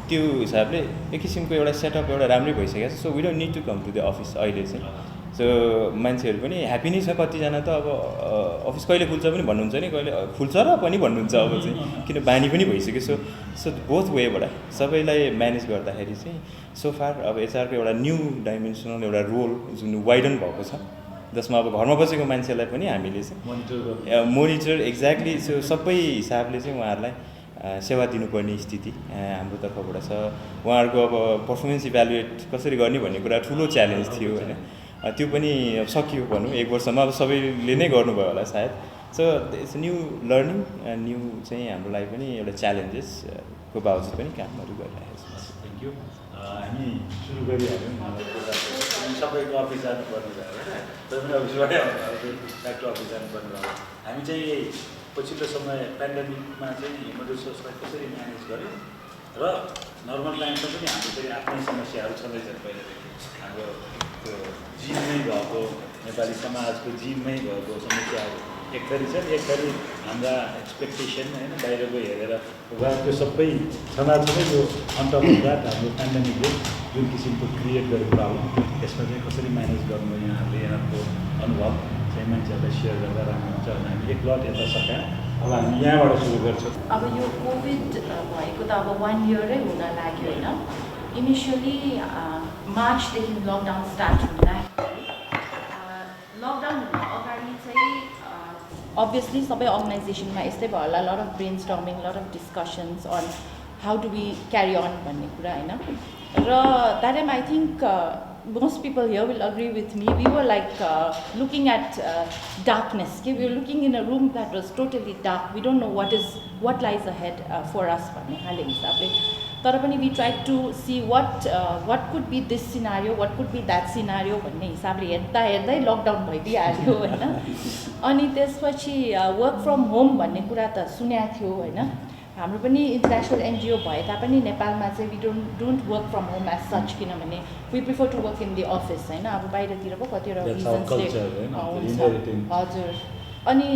त्यो हिसाबले एक किसिमको एउटा सेटअप एउटा राम्रै भइसकेको छ so we don't need to come to the office अहिले चाहिँ सो मान्छेहरू पनि ह्याप्पी नै छ कतिजना त अब अफिस कहिले खुल्छ पनि भन्नुहुन्छ नि कहिले खुल्छ र पनि भन्नुहुन्छ अब चाहिँ किन बानी पनि भइसक्यो सो बोथ वेबाट सबैलाई म्यानेज गर्दाखेरि चाहिँ सोफार अब एचआरको एउटा न्यू डाइमेन्सनल एउटा रोल जुन वाइडन भएको छ जसमा अब घरमा बसेको मान्छेलाई पनि हामीले चाहिँ मोनिटर एक्ज्याक्टली सो सबै हिसाबले चाहिँ उहाँहरूलाई सेवा दिनुपर्ने स्थिति हाम्रो तर्फबाट छ उहाँहरूको अब पर्फर्मेन्स इभ्यालुएट कसरी गर्ने भन्ने कुरा ठुलो च्यालेन्ज थियो होइन त्यो पनि सकियो भनौँ 1 वर्षमा अब सबैले नै गर्नुभयो होला सायद so it's new learning new चाहिँ हाम्रो लागि पनि एउटा च्यालेन्जेसको बावजुद पनि कामहरू गरिरहेको छ थ्याङ्क यू हामी सुरु गरिहाल्यौँ सबैको अफिस जानुपर्ने भयो होइन तपाईँ अफिसबाटै ब्याक टु अफिस जानुपर्ने भयो हामी चाहिँ पछिल्लो समय पेन्डेमिकमा चाहिँ ह्युमन रिसोर्सलाई कसरी म्यानेज गर्यो र नर्मल टाइममा पनि हाम्रो फेरि आफ्नै समस्याहरू छँदैछन् पहिलादेखि हाम्रो त्यो जिममै भएको नेपाली समाजको जिममै भएको समस्याहरू एक थरी छ एक थरी हाम्रा एक्सपेक्टेसन होइन बाहिरको हेरेर त्यो सबै छँदाछँदै यो अनटप अफ द्याट हाम्रो पेन्डेमिकले जुन किसिमको क्रिएट गरेको प्रब्लम त्यसमा चाहिँ कसरी म्यानेज गर्नु यहाँहरूले यहाँको अनुभव चाहिँ मान्छेहरूलाई सेयर गर्दा राम्रो हुन्छ भने हामी एक लट यता सकायौँ अब हामी यहाँबाट सुरु गर्छौँ अब यो कोभिड भएको त अब 1 year हुन लाग्यो होइन इनिसियली मार्चदेखि लकडाउन स्टार्ट हुँदाखेरि लकडाउन हुन अगाडि चाहिँ अभियसली सबै अर्गनाइजेसनमा यस्तै भयो होला lot of brainstorming lot of discussions on how do we carry on भन्ने कुरा होइन र that time I think most people here will agree with me. We were like looking at darkness. Okay? We were looking in a room that was totally dark. We don't know what lies ahead for us. But we tried to see what could be this scenario, what could be that scenario. Lockdown भइदिहाल्यो होइन अनि त्यसपछि work from home भन्ने कुरा त सुनेको थियो होइन हाम्रो पनि इन्टरनेसनल एनजिओ भए तापनि नेपालमा चाहिँ we don't work from home as such किनभने we prefer to work in the office होइन अब बाहिरतिर पो कतिवटा रिजन्सले हुन्छ हजुर अनि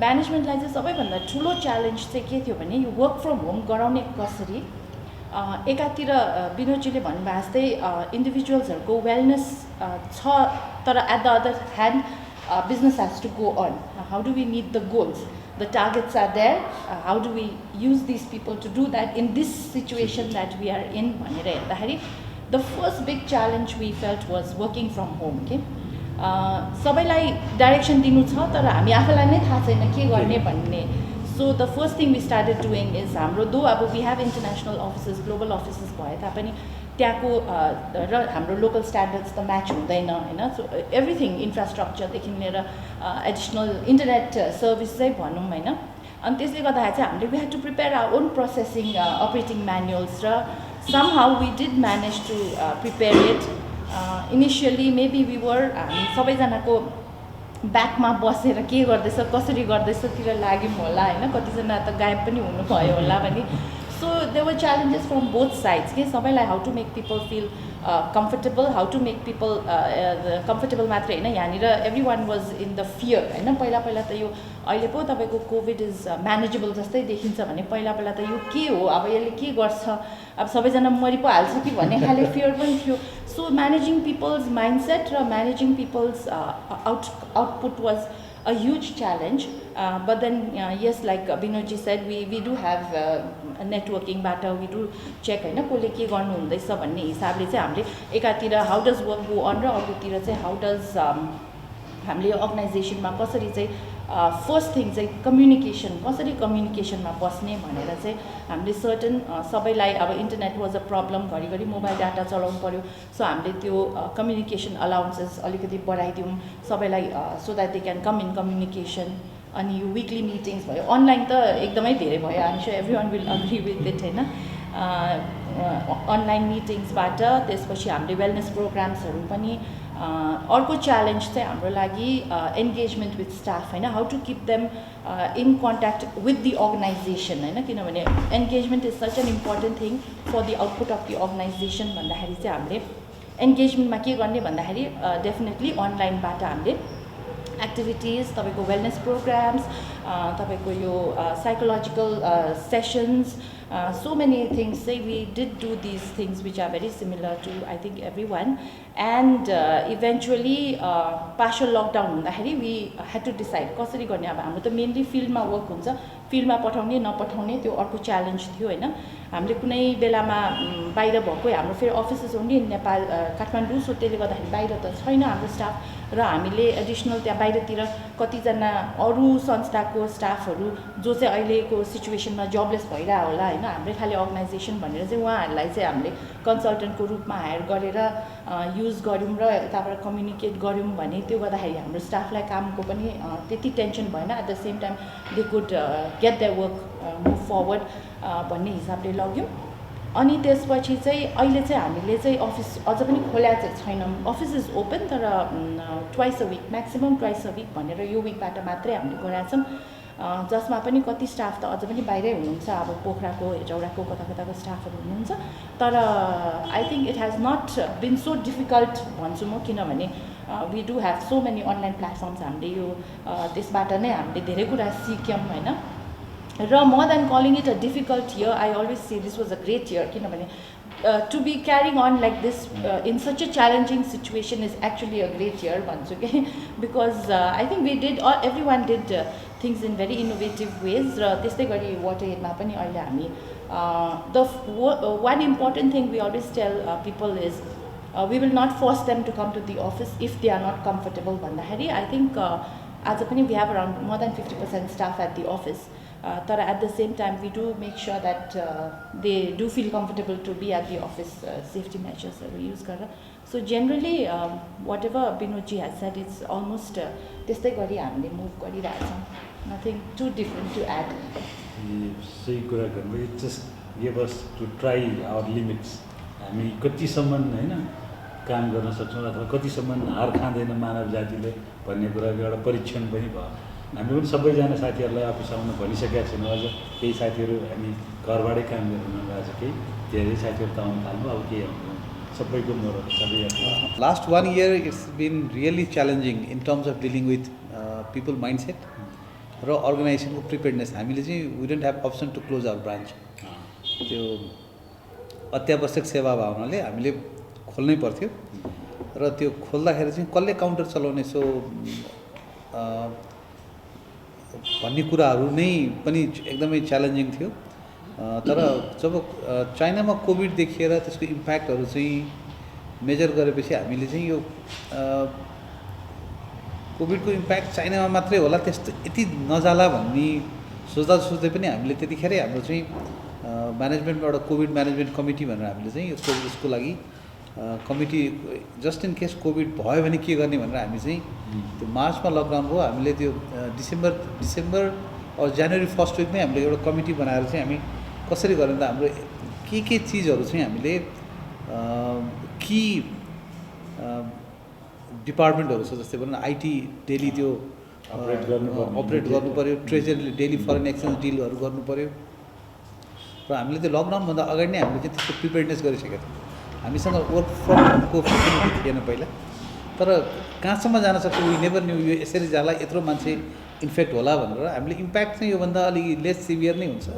म्यानेजमेन्टलाई चाहिँ सबैभन्दा ठुलो च्यालेन्ज चाहिँ के थियो भने यो वर्क फ्रम होम गराउने कसरी एकातिर विनोदजीले भन्नुभएको जस्तै इन्डिभिजुअल्सहरूको वेलनेस छ तर at the other hand business has to go on how do we meet the goals the targets are there, how do we use these people to do that in this situation that we are in भनेर हेर्दाखेरि the first big challenge we felt was working from home. Okay, सबैलाई direction दिनु छ तर हामी आफैलाई नै थाहा छैन के गर्ने भन्ने. So the first thing we started doing is हाम्रो दो अब we have international offices, global offices भए तापनि त्यहाँको र हाम्रो लोकल स्ट्यान्डर्ड्स त म्याच हुँदैन हैन. सो एभ्रिथिङ इन्फ्रास्ट्रक्चरदेखि लिएर एडिसनल इन्टरनेट सर्भिस चाहिँ भनौँ हैन. अनि त्यसले गर्दाखेरि चाहिँ हामीले we had to prepare our own processing operating manuals र somehow we did manage to prepare it. Initially maybe we were हामी सबैजनाको ब्याकमा बसेर के गर्दैछ कसरी गर्दैछतिर लाग्यौँ होला हैन. कतिजना त गायब पनि हुनुभयो होला भने. So there were challenges from both sides. के सबैलाई how to make people feel comfortable, how to make people comfortable मात्रै हैन. यहाँनिर everyone was in the fear हैन. पहिला त यो अहिले पो तपाईँको कोभिड इज म्यानेजेबल जस्तै देखिन्छ भने पहिला त यो के हो अब यसले के गर्छ अब सबैजना मरि पो हाल्छ कि भन्ने खाले फियर पनि थियो. सो म्यानेजिङ पिपल्स माइन्डसेट र managing people's output was a huge challenge, but then yes, like Binodji said, we do have networking बाट we do check हैन कसले के गर्नु हुँदैछ भन्ने हिसाबले चाहिँ हामीले एकातिर how does work go on र अर्कोतिर चाहिँ how does हामीले अर्गनाइजेसनमा कसरी चाहिँ फर्स्ट थिङ चाहिँ कम्युनिकेसन कसरी कम्युनिकेसनमा बस्ने भनेर चाहिँ हामीले सर्टन सबैलाई अब इन्टरनेट वाज अ प्रब्लम घरिघरि मोबाइल डाटा चलाउनु पर्यो. सो हामीले त्यो कम्युनिकेसन अलाउन्सेस अलिकति बढाइदिउँ सबैलाई so that they can com in communication. अनि यो विकली मिटिङ्स भयो अनलाइन त एकदमै धेरै भयो. I'm sure every one will agree with it होइन. अनलाइन मिटिङ्सबाट त्यसपछि हामीले वेलनेस प्रोग्राम्सहरू पनि. अर्को च्यालेन्ज चाहिँ हाम्रो लागि एन्गेजमेन्ट विथ स्टाफ होइन. How to keep them in contact with the organisation होइन. किनभने engagement is such an important thing for the output of the organisation भन्दाखेरि चाहिँ हामीले एन्गेजमेन्टमा के गर्ने भन्दाखेरि डेफिनेटली अनलाइनबाट हामीले एक्टिभिटिज तपाईँको वेलनेस प्रोग्राम्स तपाईँको यो psychological sessions so many things say we did do these things which are very similar to I think everyone. And eventually partial lockdown हुँदाखेरि we had to decide कसरी गर्ने. अब हाम्रो त मेनली फिल्डमा वर्क हुन्छ फिल्डमा पठाउने नपठाउने त्यो अर्को च्यालेन्ज थियो होइन. हामीले कुनै बेलामा बाहिर भएकै हाम्रो फेरि offices only Nepal Kathmandu. So त्यसले गर्दाखेरि बाहिर त छैन हाम्रो स्टाफ र हामीले एडिसनल त्यहाँ बाहिरतिर कतिजना अरू संस्थाको स्टाफहरू जो चाहिँ अहिलेको सिचुएसनमा जबलेस भइरहेको होला होइन. हाम्रै खालि अर्गनाइजेसन भनेर चाहिँ उहाँहरूलाई चाहिँ हामीले कन्सल्टेन्टको रूपमा हायर गरेर युज गऱ्यौँ र यताबाट कम्युनिकेट गऱ्यौँ भने त्यो गर्दाखेरि हाम्रो स्टाफलाई कामको पनि त्यति टेन्सन भएन. At the same time they could get their work move forward भन्ने हिसाबले लग्यौँ. अनि त्यसपछि चाहिँ अहिले चाहिँ हामीले चाहिँ अफिस अझ पनि खोल्या चाहिँ छैनौँ. अफिस इज ओपन तर twice a week maximum twice a week भनेर यो विकबाट मात्रै हामीले गराएको छौँ. जसमा पनि कति स्टाफ त अझ पनि बाहिरै हुनुहुन्छ. अब पोखराको हेटौडाको कता कताको स्टाफहरू हुनुहुन्छ. तर I think it has not been so difficult भन्छु म. किनभने we do have so many online platforms. हामीले यो त्यसबाट नै हामीले धेरै कुरा सिक्यौँ होइन. र more than calling it a difficult year, I always say this was a great year. किनभने to be carrying on like this in such a challenging situation is actually a great year भन्छु के. because I think we did everyone did things in very innovative ways. र त्यस्तै गरी वाटरएडमा पनि अहिले हामी the one important thing we always tell people is we will not force them to come to the office if they are not comfortable भन्दाखेरि I think आज पनि we have around more than 50% staff at the office. तर at the same time we do make sure that they do feel comfortable to be at the office. Safety measures we use गरेर. So generally whatever Binodji has said, it's almost त्यस्तै गरी हामीले move गरिरहेछौँ. Nothing too different to add. सही कुरा गर्नु. It's just give us to try our limits. हामी कतिसम्म होइन काम गर्न सक्छौँ अथवा कतिसम्म हार खाँदैन मानव जातिले भन्ने कुराको एउटा परीक्षण पनि भयो. हामी पनि सबैजना साथीहरूलाई अफिस आउन भनिसकेका छैनौँ. अझ केही साथीहरू हामी घरबाटै काम गरेर गएको छ. केही धेरै साथीहरू त आउनु थाल्नु. अब केही आउनु सबैको मरो सबै. Last 1 year it's been really challenging in terms of dealing with people mindset र अर्गनाइजेसनको प्रिपेयर्डनेस. हामीले चाहिँ we don't have option to close our branch. त्यो अत्यावश्यक सेवा भावनाले हामीले खोल्नै पर्थ्यो र त्यो खोल्दाखेरि चाहिँ कसले काउन्टर चलाउने. सो भन्ने कुराहरू नै पनि एकदमै च्यालेन्जिङ थियो। तर जब चाइनामा कोभिड देखिएर त्यसको इम्प्याक्टहरू चाहिँ मेजर गरेपछि हामीले चाहिँ यो कोभिडको इम्प्याक्ट चाइनामा मात्रै होला त्यस्तो यति नजाला भन्ने सोच्दै पनि हामीले त्यतिखेरै हाम्रो चाहिँ म्यानेजमेन्टमा एउटा कोभिड म्यानेजमेन्ट कमिटी भनेर हामीले चाहिँ यसको लागि committee just in case covid भयो भने के गर्ने भनेर हामी चाहिँ त्यो मार्चमा लकडाउन भयो हामीले त्यो डिसेम्बर और जनवरी फर्स्ट विकमै हामीले एउटा कमिटी बनाएर चाहिँ हामी कसरी गर्ने त हाम्रो के चिजहरू चाहिँ हामीले कि डिपार्टमेन्टहरू छ जस्तै भनौँ न आइटी डेली त्यो अपरेट गर्नु पऱ्यो, ट्रेजरीले डेली फरेन एक्सचेन्ज डिलहरू गर्नु पऱ्यो र हामीले त्यो लकडाउनभन्दा अगाडि नै हामीले चाहिँ त्यसको प्रिपेयरनेस गरिसकेका थियौँ। हामीसँग वर्क फ्रम होमको फेसिलिटी थिएन पहिला, तर कहाँसम्म जान सक्छ वी नेभर न्यू यो यसरी जाला यत्रो मान्छे इन्फेक्ट होला भनेर हामीले इम्प्याक्ट चाहिँ योभन्दा अलिक लेस सिभियर नै हुन्छ।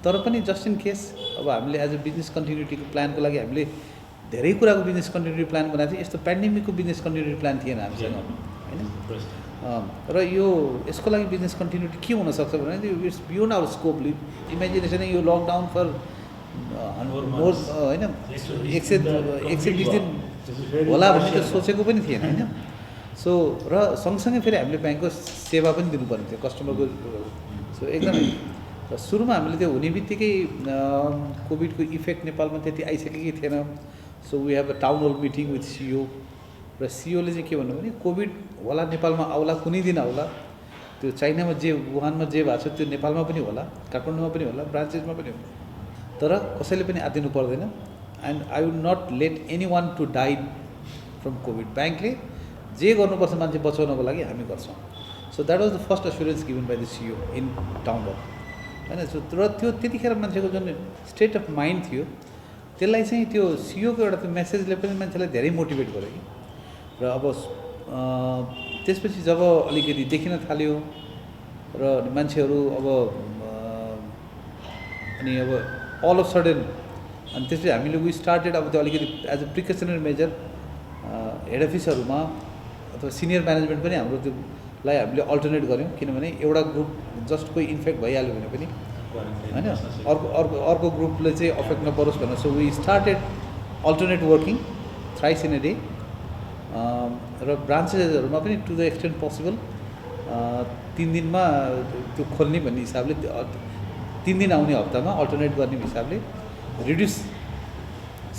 तर पनि जस्ट इन केस अब हामीले एज अ बिजनेस कन्टिन्युटीको प्लानको लागि हामीले धेरै कुराको बिजनेस कन्टिन्युटी प्लान बनाएको थियो। यस्तो पेन्डेमिकको बिजनेस कन्टिन्युटी प्लान थिएन हामीसँग होइन। र यो यसको लागि बिजनेस कन्टिन्युटी के हुनसक्छ भने it's beyond our scope. Imagination यो लकडाउन फर मोर होइन 120 दिन होला भन्ने त सोचेको पनि थिएन होइन। सो र सँगसँगै फेरि हामीले ब्याङ्कको सेवा पनि दिनुपर्ने थियो कस्टमरको। सो एकदमै सुरुमा हामीले त्यो हुने बित्तिकै कोभिडको इफेक्ट नेपालमा त्यति आइसकेकै थिएन। So we have a town hall meeting with CEO र सिइओले चाहिँ के भन्नु भने कोभिड होला नेपालमा आउला, कुनै दिन आउला, त्यो चाइनामा जे वुहानमा जे भएको छ त्यो नेपालमा पनि होला, काठमाडौँमा पनि होला, ब्रान्चेसमा पनि होला, तर कसैले पनि आदिनु पर्दैन। And I would not let any one to die from COVID. ब्याङ्कले जे गर्नुपर्छ मान्छे बचाउनको लागि हामी गर्छौँ। So that was the first assurance given by the CEO in town hall होइन। सो र त्यो त्यतिखेर मान्छेको जुन स्टेट अफ माइन्ड थियो त्यसलाई चाहिँ त्यो सिइओको एउटा त्यो मेसेजले पनि मान्छेलाई धेरै मोटिभेट गर्यो कि। र अब त्यसपछि जब अलिकति देखिन थाल्यो र मान्छेहरू अब अनि अब अल अफ सडन अनि त्यसपछि हामीले वी स्टार्टेड अब त्यो अलिकति as a precautionary measure head अफिसहरूमा अथवा सिनियर म्यानेजमेन्ट पनि हाम्रो त्योलाई हामीले अल्टरनेट गऱ्यौँ। किनभने एउटा ग्रुप जस्ट कोही इन्फेक्ट भइहाल्यो भने पनि होइन अर्को ग्रुपले चाहिँ अफेक्ट नपरोस् भनेर। So we started alternate working thrice in a day र ब्रान्चेसहरूमा पनि टु द एक्सटेन्ट पोसिबल 3 दिनमा त्यो खोल्ने भन्ने हिसाबले 3 दिन आउने हप्तामा अल्टरनेट गर्ने हिसाबले रिड्युस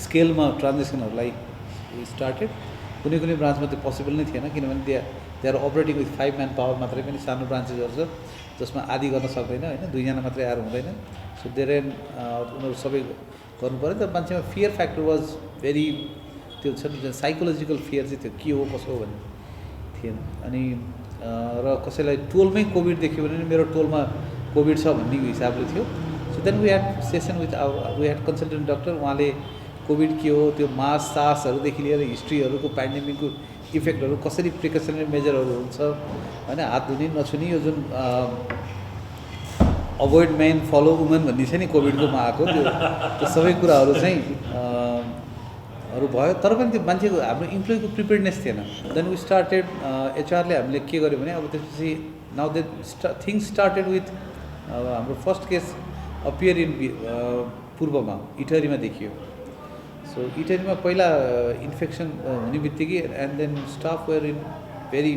स्केलमा ट्रान्जेक्सनहरूलाई स्टार्टेड। कुनै ब्रान्चमा त्यो पोसिबल नै थिएन किनभने they are operating with 5 man power मात्रै पनि सानो ब्रान्चेसहरू छ जसमा आदि गर्न सक्दैन होइन, 2 जना मात्रै आएर हुँदैन। सो देयर उनीहरू सबै गर्नु पऱ्यो। तर मान्छेमा फियर फ्याक्टर वाज भेरी त्यो छ नि साइकोलोजिकल फियर चाहिँ त्यो के हो कसो हो भन्ने थिएन। अनि र कसैलाई टोलमै कोभिड देख्यो भने मेरो टोलमा कोभिड छ भन्ने हिसाबले थियो। So then we had session with we had consultant doctor, उहाँले कोभिड के हो त्यो मास सार्सहरूदेखि लिएर हिस्ट्रीहरूको पेन्डेमिकको इफेक्टहरू कसरी प्रिकसनरी मेजरहरू हुन्छ होइन, हात धुने नछुने यो जुन अभोइड मेन फलो वुमेन भन्ने छ नि कोभिडकोमा आएको त्यो सबै कुराहरू चाहिँ हरू भयो। तर पनि त्यो मान्छेको हाम्रो इम्प्लोइको प्रिपेयर्डनेस थिएन। देन वी स्टार्टेड एचआरले हामीले के गर्यो भने अब त्यसपछि now the things started with हाम्रो फर्स्ट केस अपियर इन पूर्वमा इटरीमा देखियो। सो इटरीमा पहिला इन्फेक्सन हुने बित्तिकै and then staff were in very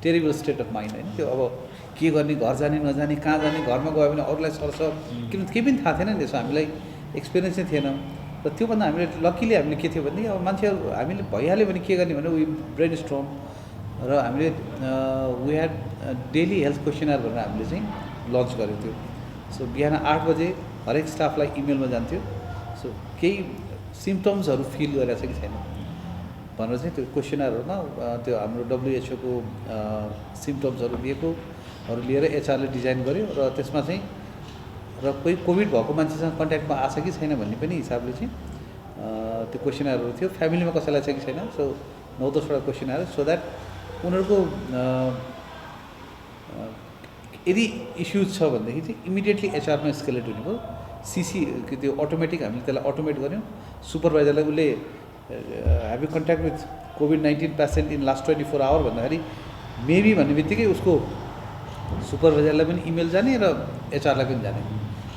terrible state of mind होइन। त्यो अब के गर्ने, घर जाने नजाने, कहाँ जाने, घरमा गयो भने अरूलाई सर्छ, किनभने केही पनि थाहा थिएन नि त्यसो, हामीलाई एक्सपिरियन्स नै थिएन। र त्योभन्दा हामीले लकिली हामीले के थियो भनेदेखि अब मान्छेहरू हामीले भइहाल्यो भने के गर्ने भने वी ब्रेन स्ट्रम र हामीले वी ह्याड डेली हेल्थ क्वेसनर भनेर हामीले चाहिँ लन्च गरेको थियो। सो बिहान 8 बजे हरेक स्टाफलाई इमेलमा जान्थ्यो। सो केही सिम्टम्सहरू फिल गरेको छ कि छैन भनेर चाहिँ त्यो क्वेसनरहरूमा त्यो हाम्रो WHO को सिम्टम्सहरू दिएकोहरू लिएर एचआरले डिजाइन गर्यो र त्यसमा चाहिँ र कोही कोभिड भएको मान्छेसँग कन्ट्याक्टमा आछ कि छैन भन्ने पनि हिसाबले चाहिँ त्यो क्वेसनरहरू थियो। फ्यामिलीमा कसैलाई छ कि छैन, सो 9-10वटा क्वेसनर सो द्याट उनीहरूको यदि इस्युज छ भनेदेखि चाहिँ इमिडिएटली एचआरमा स्केलेट हुने भयो। सीसी त्यो अटोमेटिक हामीले त्यसलाई अटोमेट गऱ्यौँ। सुपरभाइजरलाई उसले हेभ यु कन्ट्याक्ट विथ कोभिड-19 पेसेन्ट इन लास्ट 24 आवर भन्दाखेरि मेबी भन्ने बित्तिकै उसको सुपरभाइजरलाई पनि इमेल जाने र एचआरलाई पनि जाने।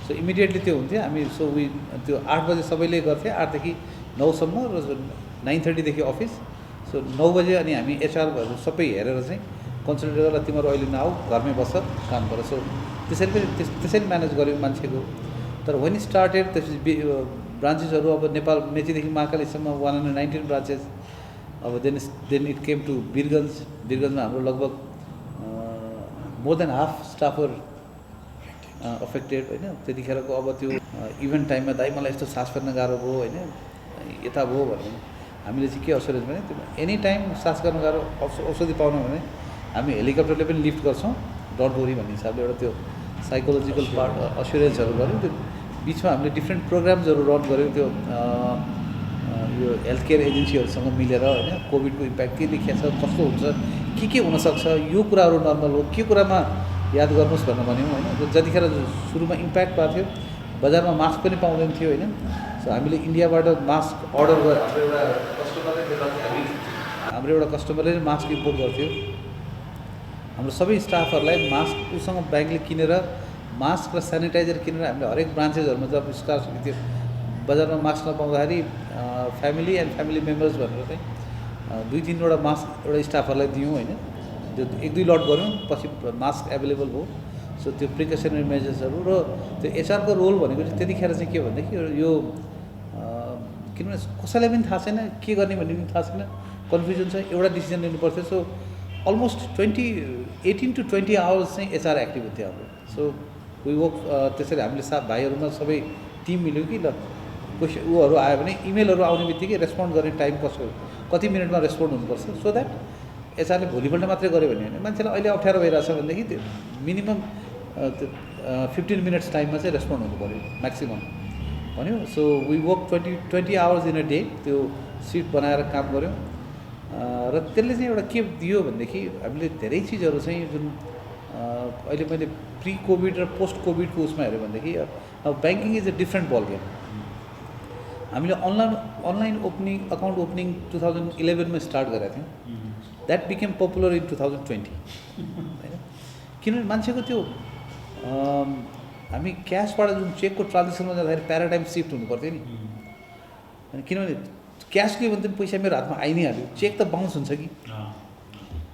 सो इमिडिएटली त्यो हुन्थ्यो हामी। सो त्यो 8 बजे सबैले गर्थे, 8 देखि 9 सम्म र 9:30 देखि अफिस। सो 9 बजे अनि हामी एचआरहरू सबै हेरेर चाहिँ कन्सल्टेट गरेर तिमीहरू अहिले नआऊ, घरमै बस्छ, काम गर। सो त्यसरी पनि त्यसरी म्यानेज गऱ्यौँ मान्छेको। तर वेन स्टार्टेड त्यसपछि ब्रान्चेसहरू अब नेपाल मेचीदेखि महाकालीसम्म 119 ब्रान्चेस। अब then it came to Birgunj. वीरगन्जमा हाम्रो लगभग मोर देन हाफ स्टाफहरू अफेक्टेड होइन। त्यतिखेरको अब त्यो इभेन्ट टाइममा दाइ मलाई यस्तो सास फेर्न गाह्रो भयो होइन, यता भयो भने हामीले चाहिँ के असुरेन्स भने त्यो एनी टाइम सास गर्न गाह्रो औषधि पाउन भने हामी हेलिकप्टरले पनि लिफ्ट गर्छौँ, डट वरी भन्ने हिसाबले एउटा त्यो साइकोलोजिकल पार्ट अस्युरेन्सहरू गऱ्यौँ। त्यो बिचमा हामीले डिफ्रेन्ट प्रोग्राम्सहरू रन गऱ्यौँ त्यो यो हेल्थ केयर एजेन्सीहरूसँग मिलेर होइन। कोभिडको इम्प्याक्ट के देखिएको छ, कस्तो हुन्छ, के हुनसक्छ, यो कुराहरू नर्मल हो, के कुरामा याद गर्नुहोस् भनेर भन्यौँ होइन। जतिखेर सुरुमा इम्प्याक्ट भएको थियो, बजारमा मास्क पनि पाउँदैन थियो होइन। सो हामीले इन्डियाबाट मास्क अर्डर गरेर हाम्रो एउटा कस्टमरले मास्क इम्पोर्ट गर्थ्यो। हाम्रो सबै स्टाफहरूलाई मास्क उसँग ब्याङ्कले किनेर मास्क र सेनिटाइजर किनेर हामीले हरेक ब्रान्चेसहरूमा जब स्टाफ थियो बजारमा मास्क नपाउँदाखेरि फ्यामिली एन्ड फ्यामिली मेम्बर्स भनेर चाहिँ 2-3वटा मास्क एउटा स्टाफहरूलाई दियौँ होइन। त्यो 1-2 लट गऱ्यौँ, पछि मास्क एभाइलेबल भयो। सो त्यो प्रिकसनरी मेजर्सहरू र त्यो एचआरको रोल भनेको चाहिँ त्यतिखेर चाहिँ के भनेदेखि यो किनभने कसैलाई पनि थाहा छैन के गर्ने भन्ने पनि थाहा छैन, कन्फ्युजन छ, एउटा डिसिजन लिनुपर्थ्यो। सो अलमोस्ट 18 to 20 आवर्स चाहिँ एचआर एक्टिभ हुन्थ्यो हाम्रो। सो वी वर्क त्यसरी हामीले भाइहरूमा सबै टिम मिल्यो कि ल क्वेसन ऊहरू आयो भने इमेलहरू आउने बित्तिकै रेस्पोन्ड गर्ने टाइम कति मिनटमा रेस्पोन्ड हुनुपर्छ, सो द्याट एचआरले भोलिपल्ट मात्रै गऱ्यो भने होइन। मान्छेलाई अहिले अप्ठ्यारो भइरहेछ भनेदेखि त्यो मिनिमम 15 मिनट्स टाइममा चाहिँ रेस्पोन्ड हुनु पऱ्यो म्याक्सिमम् भन्यो। So we work 20 hours in a day त्यो सिट बनाएर काम गऱ्यौँ। र त्यसले चाहिँ एउटा के दियो भनेदेखि हामीले धेरै चिजहरू चाहिँ जुन अहिले मैले प्री कोभिड र पोस्ट कोभिडको उसमा हेऱ्यो भनेदेखि अब banking is a different ball game. हामीले अनलाइन अकाउन्ट ओपनिङ 2011 में स्टार्ट गरेका थियौँ। द्याट बिकेम पपुलर इन 2020 होइन। किनभने मान्छेको त्यो हामी क्यासबाट जुन चेकको ट्रान्जेक्सनमा जाँदाखेरि प्याराडाइम सिफ्ट हुनु पर्थ्यो नि। किनभने क्यासले भने त पैसा मेरो हातमा आइ नै हाल्यो, चेक त बााउन्स हुन्छ कि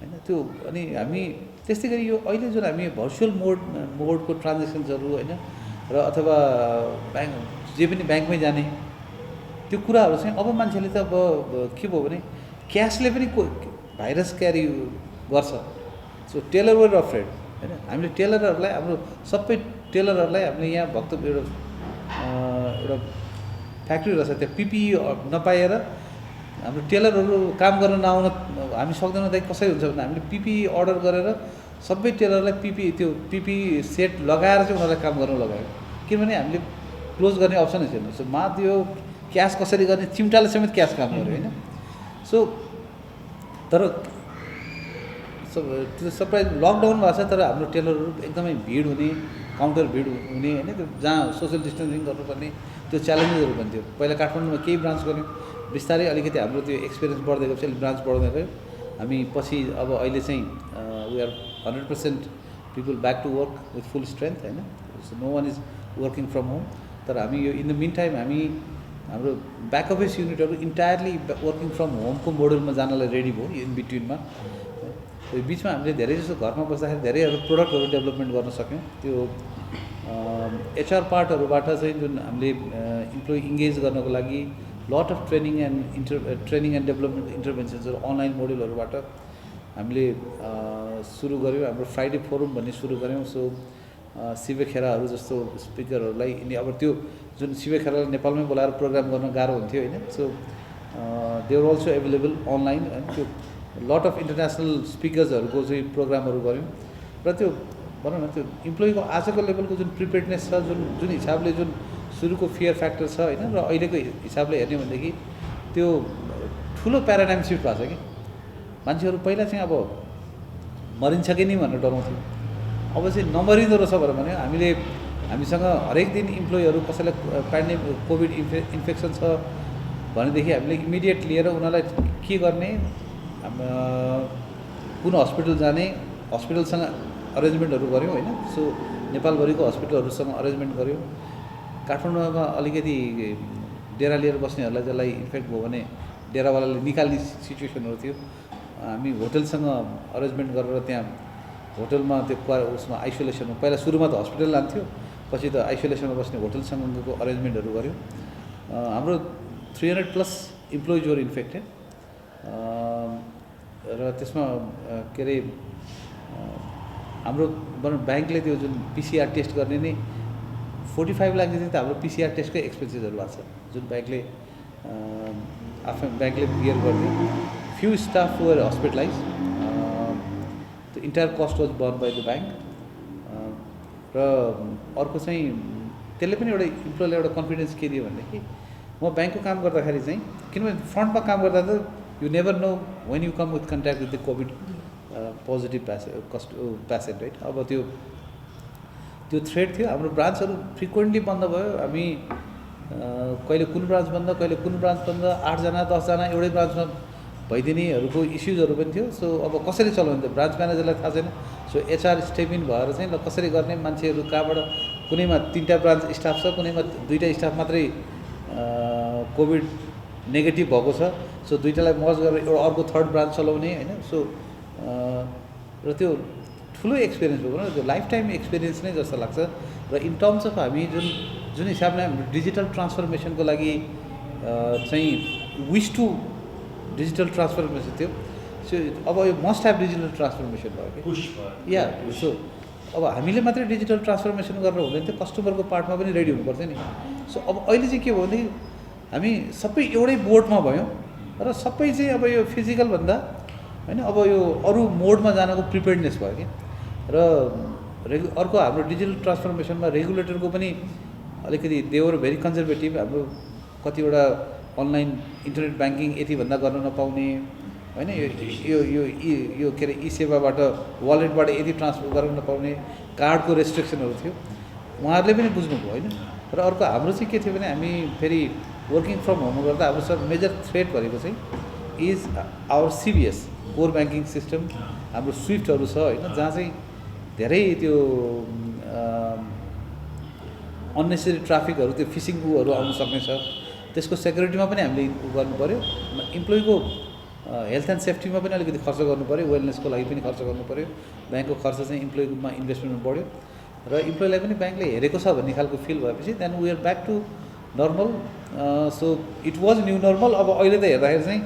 होइन त्यो। अनि हामी त्यस्तै गरी यो अहिले जुन हामी भर्चुअल मोडको ट्रान्जेक्सन्सहरू होइन र अथवा ब्याङ्क जे पनि ब्याङ्कमै जाने त्यो कुराहरू चाहिँ अब मान्छेले त अब के भयो भने क्यासले पनि भाइरस क्यारी गर्छ। सो टेलर वर अफ्रेड होइन। हामीले टेलरहरूलाई हाम्रो सबै टेलरहरूलाई हामीले यहाँ भक्तपुर एउटा फ्याक्ट्री रहेछ, त्यहाँ पिपिई नपाएर हाम्रो टेलरहरू काम गर्न नआउन हामी सक्दैनौँ। त्यही कसरी हुन्छ भने हामीले पिपिई अर्डर गरेर सबै टेलरलाई पिपिई सेट लगाएर चाहिँ उनीहरूलाई काम गर्न लगायो। किनभने हामीले क्लोज गर्ने अप्सनै छैन। सो त्यो क्यास कसरी गर्ने, चिम्टाले समेत क्यास काम गर्यो होइन। सो तर त्यो सरप्राइज लकडाउन भएको छ, तर हाम्रो टेलरहरू एकदमै भिड हुने, काउन्टर भिड हुने होइन। त्यो जहाँ सोसियल डिस्टेन्सिङ गर्नुपर्ने त्यो च्यालेन्जेसहरू पनि थियो। पहिला काठमाडौँमा केही ब्रान्च गऱ्यौँ, बिस्तारै अलिकति हाम्रो त्यो एक्सपिरियन्स बढ्दै गएपछि अलिक ब्रान्च बढ्दै गयो। हामी पछि अब अहिले चाहिँ we are 100% people back to work with full strength होइन। So no one is working from home. तर हामी यो इन द मिन टाइम हामी हाम्रो ब्याक अफिस युनिटहरू इन्टायरली वर्किङ फ्रम होमको मोडलमा जानलाई रेडी भयो इन बिट्विनमा। त्यो बिचमा हामीले धेरै जस्तो घरमा बस्दाखेरि धेरैहरू प्रोडक्टहरू डेभलपमेन्ट गर्न सक्यौँ। त्यो एचआर पार्टहरूबाट चाहिँ जुन हामीले इम्प्लोइ इङ्गेज गर्नको लागि lot of training and development इन्टरभेन्सन्सहरू अनलाइन मोडलहरूबाट हामीले सुरु गऱ्यौँ। हाम्रो फ्राइडे फोरम भन्ने सुरु गऱ्यौँ। सो शिव खेराहरू जस्तो स्पिकरहरूलाई अब त्यो जुन शिव खेरालाई नेपालमै बोलाएर प्रोग्राम गर्न गाह्रो हुन्थ्यो होइन। So they are also available online होइन। त्यो लट अफ इन्टरनेसनल स्पिकर्सहरूको चाहिँ प्रोग्रामहरू गऱ्यौँ। र त्यो भनौँ न त्यो इम्प्लोइको आजको लेभलको जुन प्रिपेयर्डनेस छ, जुन हिसाबले जुन सुरुको फियर फ्याक्टर छ होइन, र अहिलेको हिसाबले हेर्ने भनेदेखि त्यो ठुलो प्याराडाइम सिफ्ट भएको छ कि। मान्छेहरू पहिला चाहिँ अब मरिन्छ कि नि भनेर डराउँथ्यो, अब चाहिँ नमरिँदो रहेछ भने हामीसँग हरेक दिन इम्प्लोइहरू कसैलाई कोभिड इन्फेक्सन छ भनेदेखि हामीले इमिडिएट लिएर उनीहरूलाई के गर्ने, कुन हस्पिटल जाने, हस्पिटलसँग अरेन्जमेन्टहरू गऱ्यौँ होइन। सो नेपालभरिको हस्पिटलहरूसँग अरेन्जमेन्ट गऱ्यौँ। काठमाडौँमा अलिकति डेरा लिएर बस्नेहरूलाई जसलाई इन्फेक्ट भयो भने डेरावालाले निकाल्ने सिचुएसनहरू थियो। हामी होटलसँग अरेन्जमेन्ट गरेर त्यहाँ होटलमा त्यो उसमा आइसोलेसनमा पहिला सुरुमा त हस्पिटल लान्थ्यो, पछि त आइसोलेसनमा बस्ने होटलसँगको अरेन्जमेन्टहरू गऱ्यौँ। हाम्रो 300+ इम्प्लोइजहरू इन्फेक्टेड र त्यसमा के अरे हाम्रो ब्याङ्कले त्यो जुन PCR टेस्ट गर्ने नै 45 लाख जति त हाम्रो PCR टेस्टकै एक्सपेन्सेसहरू भएको छ, जुन ब्याङ्कले आफ्नो ब्याङ्कले बियर गरिदियो। Few staff were hospitalise, the entire cost was born by the bank. र अर्को चाहिँ त्यसले पनि एउटा इम्प्लोइलाई एउटा कन्फिडेन्स के दियो भनेदेखि म ब्याङ्कको काम गर्दाखेरि चाहिँ, किनभने फ्रन्टमा काम गर्दा त you never know when you come with contact with the covid positive patient right. अब त्यो थ्रेड थियो। हाम्रो ब्रान्चहरू फ्रिक्वेन्टली बन्द भयो। हामी कहिले कुन ब्रान्च बन्द, कहिले कुन ब्रान्च बन्द, 8 जना 10 जना एउटै ब्रान्चमा भइदिनेहरूको इस्युजहरू पनि थियो। सो अब कसरी चलाउने त ब्रान्च म्यानेजरलाई थाहा छैन। सो HR स्टेप इन भएर चाहिँ ल कसरी गर्ने, मान्छेहरू कहाँबाट, कुनैमा 3टा ब्रान्च स्टाफ छ, कुनैमा 2टा स्टाफ मात्रै कोभिड नेगेटिभ भएको छ। सो 2टालाई मर्ज गरेर एउटा अर्को 3rd ब्रान्च चलाउने होइन। सो र त्यो ठुलो एक्सपिरियन्स भयो न, त्यो लाइफ टाइम एक्सपिरियन्स नै जस्तो लाग्छ। र इन टर्म्स अफ हामी जुन हिसाबले हाम्रो डिजिटल ट्रान्सफर्मेसनको लागि चाहिँ विस टु डिजिटल ट्रान्सफर्मेसन थियो। सो अब यो मस्ट हेभ डिजिटल ट्रान्सफर्मेसन भयो कि या। सो अब हामीले मात्रै डिजिटल ट्रान्सफर्मेसन गरेर हुँदैन थियो, कस्टमरको पार्टमा पनि रेडी हुनुपर्थ्यो नि। सो अब अहिले चाहिँ के भयो भने हामी सबै एउटै बोर्डमा भयौँ र सबै चाहिँ अब यो फिजिकलभन्दा होइन अब यो अरू मोडमा जानको प्रिपेयर्डनेस भयो कि। र अर्को हाम्रो डिजिटल ट्रान्सफर्मेसनमा रेगुलेटरको पनि अलिकति दे वर भेरी कन्जर्भेटिभ। हाम्रो कतिवटा अनलाइन इन्टरनेट ब्याङ्किङ यतिभन्दा गर्न नपाउने होइन, यो के अरे ई-सेवाबाट वालेटबाट यति ट्रान्सफर गर्न नपाउने, कार्डको रेस्ट्रिक्सनहरू थियो। उहाँहरूले पनि बुझ्नुभयो होइन। र अर्को हाम्रो चाहिँ के थियो भने हामी फेरि वर्किङ फ्रम होम गर्दा हाम्रो सब मेजर थ्रेट भनेको चाहिँ is our CBS core banking system. हाम्रो स्विफ्टहरू छ होइन, जहाँ चाहिँ धेरै त्यो अननेसेसरी ट्राफिकहरू, त्यो फिसिङहरू आउनु सक्ने छ। त्यसको सेक्युरिटीमा पनि हामीले गर्नु पऱ्यो। इम्प्लोइको हेल्थ एन्ड सेफ्टीमा पनि अलिकति खर्च गर्नु पऱ्यो, वेलनेसको लागि पनि खर्च गर्नु पऱ्यो। ब्याङ्कको खर्च चाहिँ इम्प्लोइमा इन्भेस्टमेन्टमा बढ्यो र इम्प्लोइलाई पनि ब्याङ्कले हेरेको छ भन्ने खालको फिल भएपछि then we are back to normal. So it was new normal. अब अहिले त हेर्दाखेरि चाहिँ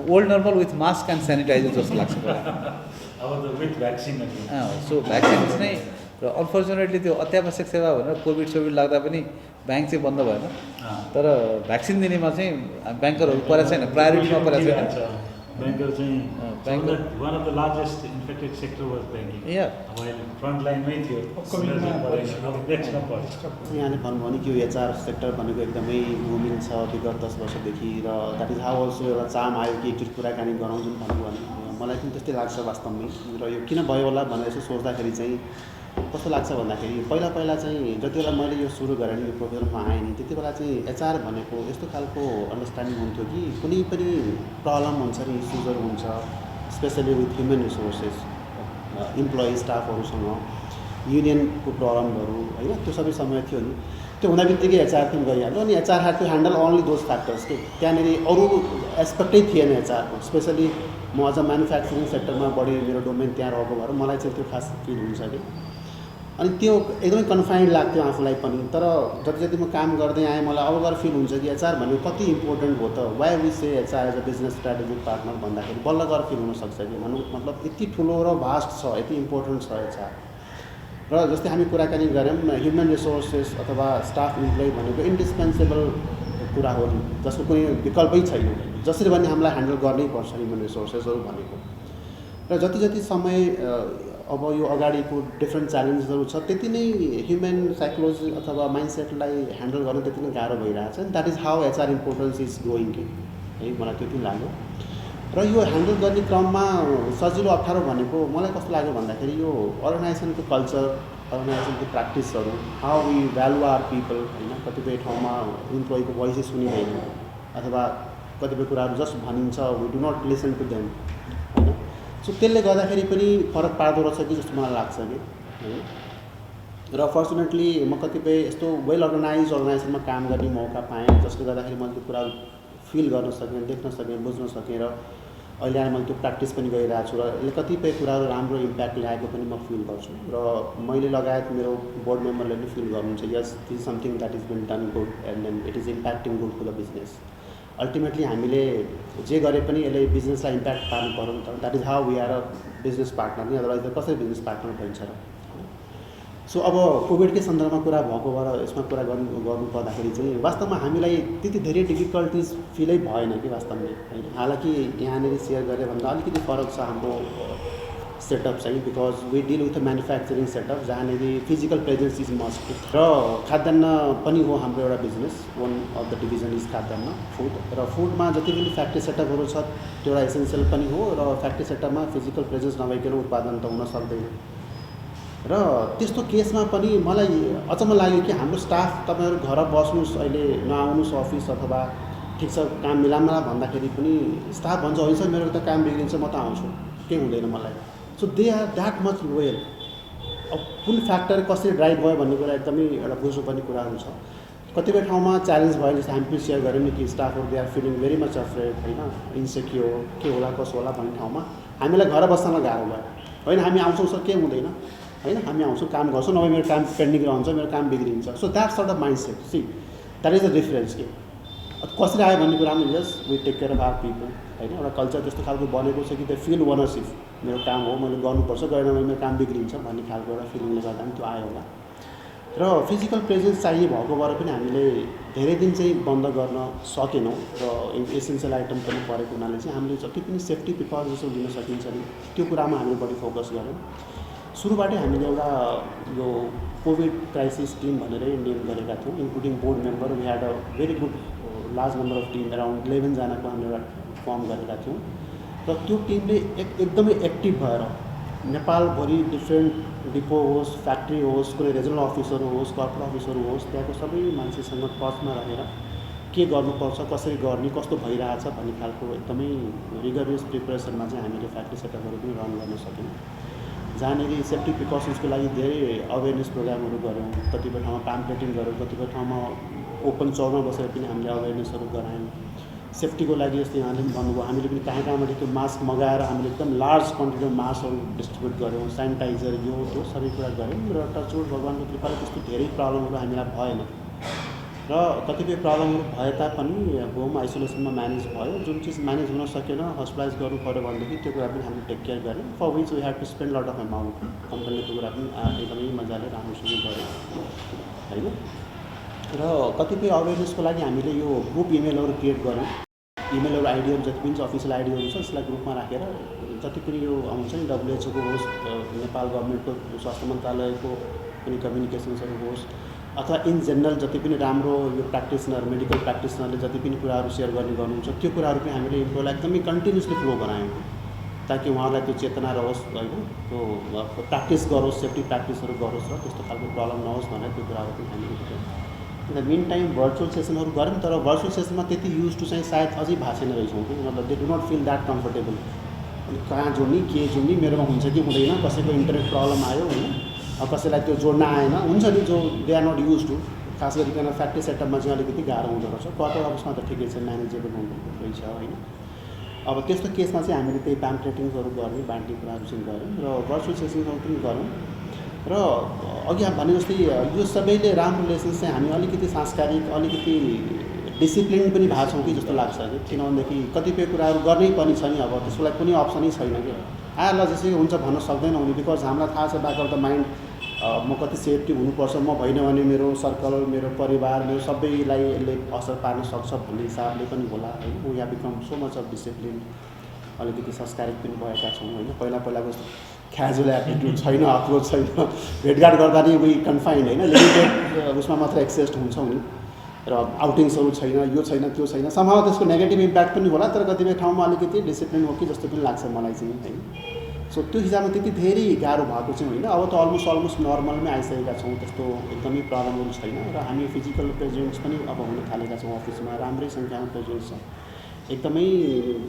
old normal with mask and sanitiser जस्तो लाग्छ अब त विथ भ्याक्सिन। सो भ्याक्सिन नै र अनफर्चुनेटली त्यो अत्यावश्यक सेवा भनेर कोभिड लाग्दा पनि ब्याङ्क चाहिँ बन्द भएन। तर भ्याक्सिन दिनेमा चाहिँ ब्याङ्करहरू परेको छैन, प्रायोरिटीमा परेको छैन। ब्याङ्कर चाहिँ one of the largest infected sector was banking. या अब अहिले फ्रन्ट लाइनमै थियो। यहाँले भन्नुभयो नि कि यो HR सेक्टर भनेको एकदमै मुभिङ छ विगत 10 वर्षदेखि, र द्याट इज हाउ अल्सो एउटा चाम आयो कि एकचोटि कुराकानी गरौँ जुन भन्नुभयो भने मलाई पनि त्यस्तै लाग्छ वास्तवमै। र यो किन भयो होला भनेर यसो सोच्दाखेरि चाहिँ कस्तो लाग्छ भन्दाखेरि पहिला चाहिँ जति बेला मैले यो सुरु गरेँ नि, यो प्रोफेसनमा आएँ नि, त्यति बेला चाहिँ HR भनेको यस्तो खालको अन्डरस्ट्यान्डिङ हुन्थ्यो कि कुनै पनि प्रब्लम हुन्छ नि, इस्युजहरू हुन्छ, specially with human resources, employee स्टाफहरूसँग युनियनको प्रब्लमहरू होइन, त्यो सबै समय थियो नि। त्यो हुँदा बित्तिकै HR पनि गइहाल्यो अनि HR had to handle only those factors के त्यहाँनिर अरू एस्पेक्टै थिएन HR को। स्पेसली म अझ म्यानुफ्याक्चरिङ सेक्टरमा बढी मेरो डोमेन त्यहाँ रहेको भएर मलाई चाहिँ त्यो खास फिल हुन्छ कि। अनि त्यो एकदमै कन्फाइन्ड लाग्थ्यो आफूलाई पनि। तर जति म काम गर्दै आएँ मलाई अब गएर फिल हुन्छ कि HR भनेको कति इम्पोर्टेन्ट हो त। Why we say HR as a business strategic partner भन्दाखेरि बल्ल गएर फिल हुनसक्छ कि भनौँ, मतलब यति ठुलो र भास्ट छ, यति इम्पोर्टेन्ट छ HR। र जस्तै हामी कुराकानी गऱ्यौँ, ह्युमन रिसोर्सेस अथवा स्टाफ इम्प्लोइ भनेको इन्डिस्पेन्सेबल कुरा हो जसको कुनै विकल्पै छैन। जसरी भने हामीलाई ह्यान्डल गर्नै पर्छ ह्युमन रिसोर्सेसहरू भनेको। र जति समय अब यो अगाडिको डिफ्रेन्ट च्यालेन्जेसहरू छ त्यति नै ह्युमन साइकोलोजी अथवा माइन्डसेटलाई ह्यान्डल गर्न त्यति नै गाह्रो भइरहेछ। That is how HR importance is growing कि है, मलाई त्यो पनि लाग्यो। र यो ह्यान्डल गर्ने क्रममा सजिलो अप्ठ्यारो भनेको मलाई कस्तो लाग्यो भन्दाखेरि यो अर्गनाइजेसनको कल्चर, अर्गनाइजेसनको प्र्याक्टिसहरू, how we value our people होइन। कतिपय ठाउँमा इम्प्लोइको भोइस सुनिँदैन अथवा कतिपय कुराहरू जस्ट भनिन्छ, we do not listen to them होइन। सो त्यसले गर्दाखेरि पनि फरक पार्दो रहेछ कि जस्तो मलाई लाग्छ कि होइन। र फर्चुनेटली म कतिपय यस्तो वेल अर्गनाइजेसनमा काम गर्ने मौका पाएँ जसले गर्दाखेरि मैले त्यो कुरा फिल गर्न सकेँ, देख्न सकेँ, बुझ्न सकेँ र अहिले आएर मैले त्यो प्र्याक्टिस पनि गरिरहेको छु र यसले कतिपय कुराहरू राम्रो इम्प्याक्ट ल्याएको पनि म फिल गर्छु र मैले लगायत मेरो बोर्ड मेम्बरले पनि फिल गर्नुहुन्छ yes this is something that is been done good and then it is impacting good to the business. Ultimately हामीले जे गरे पनि यसले बिजनेसलाई इम्प्याक्ट पार्नु पऱ्यो नि त। That is how we are a business partner नि, अदरवाइज त कसरी बिजनेस पार्टनर भइन्छ र। सो अब कोभिडकै सन्दर्भमा कुरा भएको भएर यसमा कुरा गर्नु पर्दाखेरि चाहिँ वास्तवमा हामीलाई त्यति धेरै डिफिकल्टिज फिलै भएन कि वास्तवमा होइन। हालाकि यहाँनिर सेयर गरेँ भन्दा अलिकति फरक छ हाम्रो सेटअप चाहिँ, because we deal with a manufacturing setup जहाँनिर फिजिकल प्रेजेन्स इज मस्ट र खाद्यान्न पनि हो हाम्रो एउटा business. One of the division is खाद्यान्न फुड र फुडमा जति पनि फ्याक्ट्री सेटअपहरू छ त्यो एउटा एसेन्सियल पनि हो र फ्याक्ट्री सेटअपमा फिजिकल प्रेजेन्स नभइकन उत्पादन त हुन सक्दैन। र त्यस्तो केसमा पनि मलाई अचम्म लाग्यो कि हाम्रो स्टाफ तपाईँहरू घर बस्नुहोस्, अहिले नआउनुहोस् अफिस अथवा ठिक छ काम मिलामला भन्दाखेरि पनि स्टाफ भन्छ होइन सर मेरो त काम बिग्रिन्छ म त आउँछु, केही हुँदैन मलाई। So they are that much loyal. अब कुन फ्याक्टर कसरी ड्राइभ भयो भन्ने कुरा एकदमै एउटा बुझ्नुपर्ने कुराहरू छ। कतिपय ठाउँमा च्यालेन्ज भयो जस्तो हामी पनि सेयर गऱ्यौँ नि कि स्टाफहरू they are feeling very much afraid होइन, इन्सेक्योर के होला कसो होला भन्ने ठाउँमा हामीलाई घर बस्नमा गाह्रो भयो। होइन हामी आउँछौँ सर केही हुँदैन होइन, हामी आउँछौँ काम गर्छौँ, नभए मेरो काम पेन्डिङ रहन्छ, मेरो काम बिग्रिन्छ। So that sort of mindset see that is the difference के कसरी आयो भन्ने कुरामा yes we take care of our people होइन। एउटा कल्चर त्यस्तो खालको बनेको छ कि त्यो फिल ओनरसिप, मेरो काम हो मैले गर्नुपर्छ, गरेन भने मेरो काम बिग्रिन्छ भन्ने खालको एउटा फिलिङले गर्दा पनि त्यो आयो होला। र फिजिकल प्रेजेन्स चाहिए भएको भएर पनि हामीले धेरै दिन चाहिँ बन्द गर्न सकेनौँ र एसेन्सियल आइटम पनि परेको हुनाले चाहिँ हामीले जति पनि सेफ्टी प्रिकसन्सहरू लिन सकिन्छ नि त्यो कुरामा हामीले बढी फोकस गऱ्यौँ। सुरुबाटै हामीले एउटा यो कोभिड क्राइसिस टिम भनेरै नेम गरेका थियौँ, including board member. We had a very good large number of team around 11 जनाको हामीले एउटा फर्म गरेका थियौँ र त्यो टिमले एकदमै एक्टिभ भएर नेपालभरि डिफ्रेन्ट डिपो होस्, फ्याक्ट्री होस्, कुनै रिजनल अफिसहरू होस्, कर्पोरेट अफिसहरू होस्, त्यहाँको सबै मान्छेसँग टचमा रहेर के गर्नुपर्छ, कसरी गर्ने, कस्तो भइरहेछ भन्ने खालको एकदमै रिगरियस प्रिपरेसनमा चाहिँ हामीले फ्याक्ट्री सेटअपहरू पनि रन गर्न सक्यौँ। जहाँनिर सेफ्टी प्रिकसन्सको लागि धेरै अवेरनेस प्रोग्रामहरू गऱ्यौँ, कतिपय ठाउँमा प्याम्पलेटिङ गऱ्यौँ, कतिपय ठाउँमा ओपन चौरमा बसेर पनि हामीले अवेरनेसहरू गरायौँ। सेफ्टीको लागि जस्तै यहाँले पनि भन्नुभयो हामीले पनि कहाँ कहाँबाट त्यो मास्क मगाएर हामीले एकदम लार्ज क्वान्टिटीमा मास्कहरू डिस्ट्रिब्युट गऱ्यौँ, सेनिटाइजर यो त्यो सबै कुरा गऱ्यौँ र टचवुड भगवान्को कृपाले त्यस्तो धेरै प्रब्लमहरू हामीलाई भएन र कतिपय प्रब्लमहरू भए तापनि होम आइसोलेसनमा म्यानेज भयो। जुन चिज म्यानेज हुन सकेन, हस्पिटलाइज गर्नु पऱ्यो भनेदेखि त्यो कुरा पनि हामीले टेक केयर गऱ्यौँ, for which we have to spend lot of amount. कम्पनीले त्यो कुरा पनि एकदमै मजाले राम्रोसँग गऱ्यो होइन। र कतिपय अवेरनेसको लागि हामीले यो ग्रुप इमेलहरू क्रिएट गऱ्यौँ। इमेलहरू आइडीहरू जति पनि अफिसियल आइडीहरू छ यसलाई ग्रुपमा राखेर जति पनि यो आउँछ नि WHO को होस्, नेपाल गभर्मेन्टको स्वास्थ्य मन्त्रालयको पनि कम्युनिकेसन्सहरू होस् अथवा इन जेनरल जति पनि राम्रो यो प्र्याक्टिसनर मेडिकल प्र्याक्टिसनरले जति पनि कुराहरू सेयर गर्नुहुन्छ त्यो कुराहरू पनि हामीले इम्प्रोलाई एकदमै कन्टिन्युसली फ्लो गरायौँ ताकि उहाँहरूलाई त्यो चेतना रहोस् होइन, त्यो प्र्याक्टिस गरोस्, सेफ्टी प्र्याक्टिसहरू गरोस् र त्यस्तो खालको प्रब्लम नहोस् भनेर त्यो कुराहरू पनि हामीले गऱ्यौँ। In the meantime virtual सेसनहरू गऱ्यौँ तर भर्चुअल सेसनमा त्यति युज टु चाहिँ सायद अझै भएको छैन रहेछौँ कि, मतलब they do not feel that comfortable. अनि कहाँ जोड्ने के जोड्ने मेरोमा हुन्छ कि हुँदैन, कसैको इन्टरनेट प्रब्लम आयो होइन, कसैलाई त्यो जोड्न आएन, हुन्छ नि जो they are not used to. खास गरिकन फ्याक्ट्री सेटअपमा चाहिँ अलिकति गाह्रो हुँदो रहेछ, कर्पोरेट अफिसमा त ठिकै छ, म्यानेजेबल हुँदो रहेछ होइन। अब त्यस्तो केसमा चाहिँ हामीले त्यही प्याम्पलेटिङ्सहरू गर्ने बाँड्ने कुराहरू चाहिँ गऱ्यौँ र भर्चुअल सेसनहरू पनि गऱ्यौँ र अघि हामी भने जस्तै यो सबैले राम्रो लेसन्स चाहिँ हामी अलिकति सांस्कारिक अलिकति डिसिप्लिन पनि भएको छौँ कि जस्तो लाग्छ कि, किनभनेदेखि कतिपय कुराहरू गर्नै पनि छ नि, अब त्यसको लागि कुनै अप्सनै छैन कि ल जसरी हुन्छ भन्न सक्दैनौँ नि, बिकज हामीलाई थाहा छ ब्याक अफ द माइन्ड म कति सेफ्टी हुनुपर्छ, म भएन भने मेरो सर्कल, मेरो परिवार, मेरो सबैलाई यसले असर पार्न सक्छ भन्ने हिसाबले पनि होला होइन। We have become so much of discipline, अलिकति संस्कारिक पनि भएका छौँ होइन। पहिलाको जस्तो क्याजुअल एटिट्युड छैन, अप्रोच छैन, भेटघाट गर्दा नि उही कन्फाइन्ड होइन, लिमिटेड उसमा मात्र एक्सेस हुन्छौँ नि र आउटिङ्सहरू छैन, यो छैन त्यो छैन। समहाउ त्यसको नेगेटिभ इम्प्याक्ट पनि होला तर कतिपय ठाउँमा अलिकति डिसिप्लिन हो कि जस्तो पनि लाग्छ मलाई चाहिँ होइन। सो त्यो हिसाबमा त्यति धेरै गाह्रो भएको चाहिँ होइन, अब त अलमोस्ट नर्मलमै आइसकेका छौँ, त्यस्तो एकदमै प्रब्लमहरू छैन र हामी फिजिकल प्रेजेन्स पनि अब हुन थालेका छौँ अफिसमा, राम्रै सङ्ख्यामा प्रेजेन्स छ। एकदमै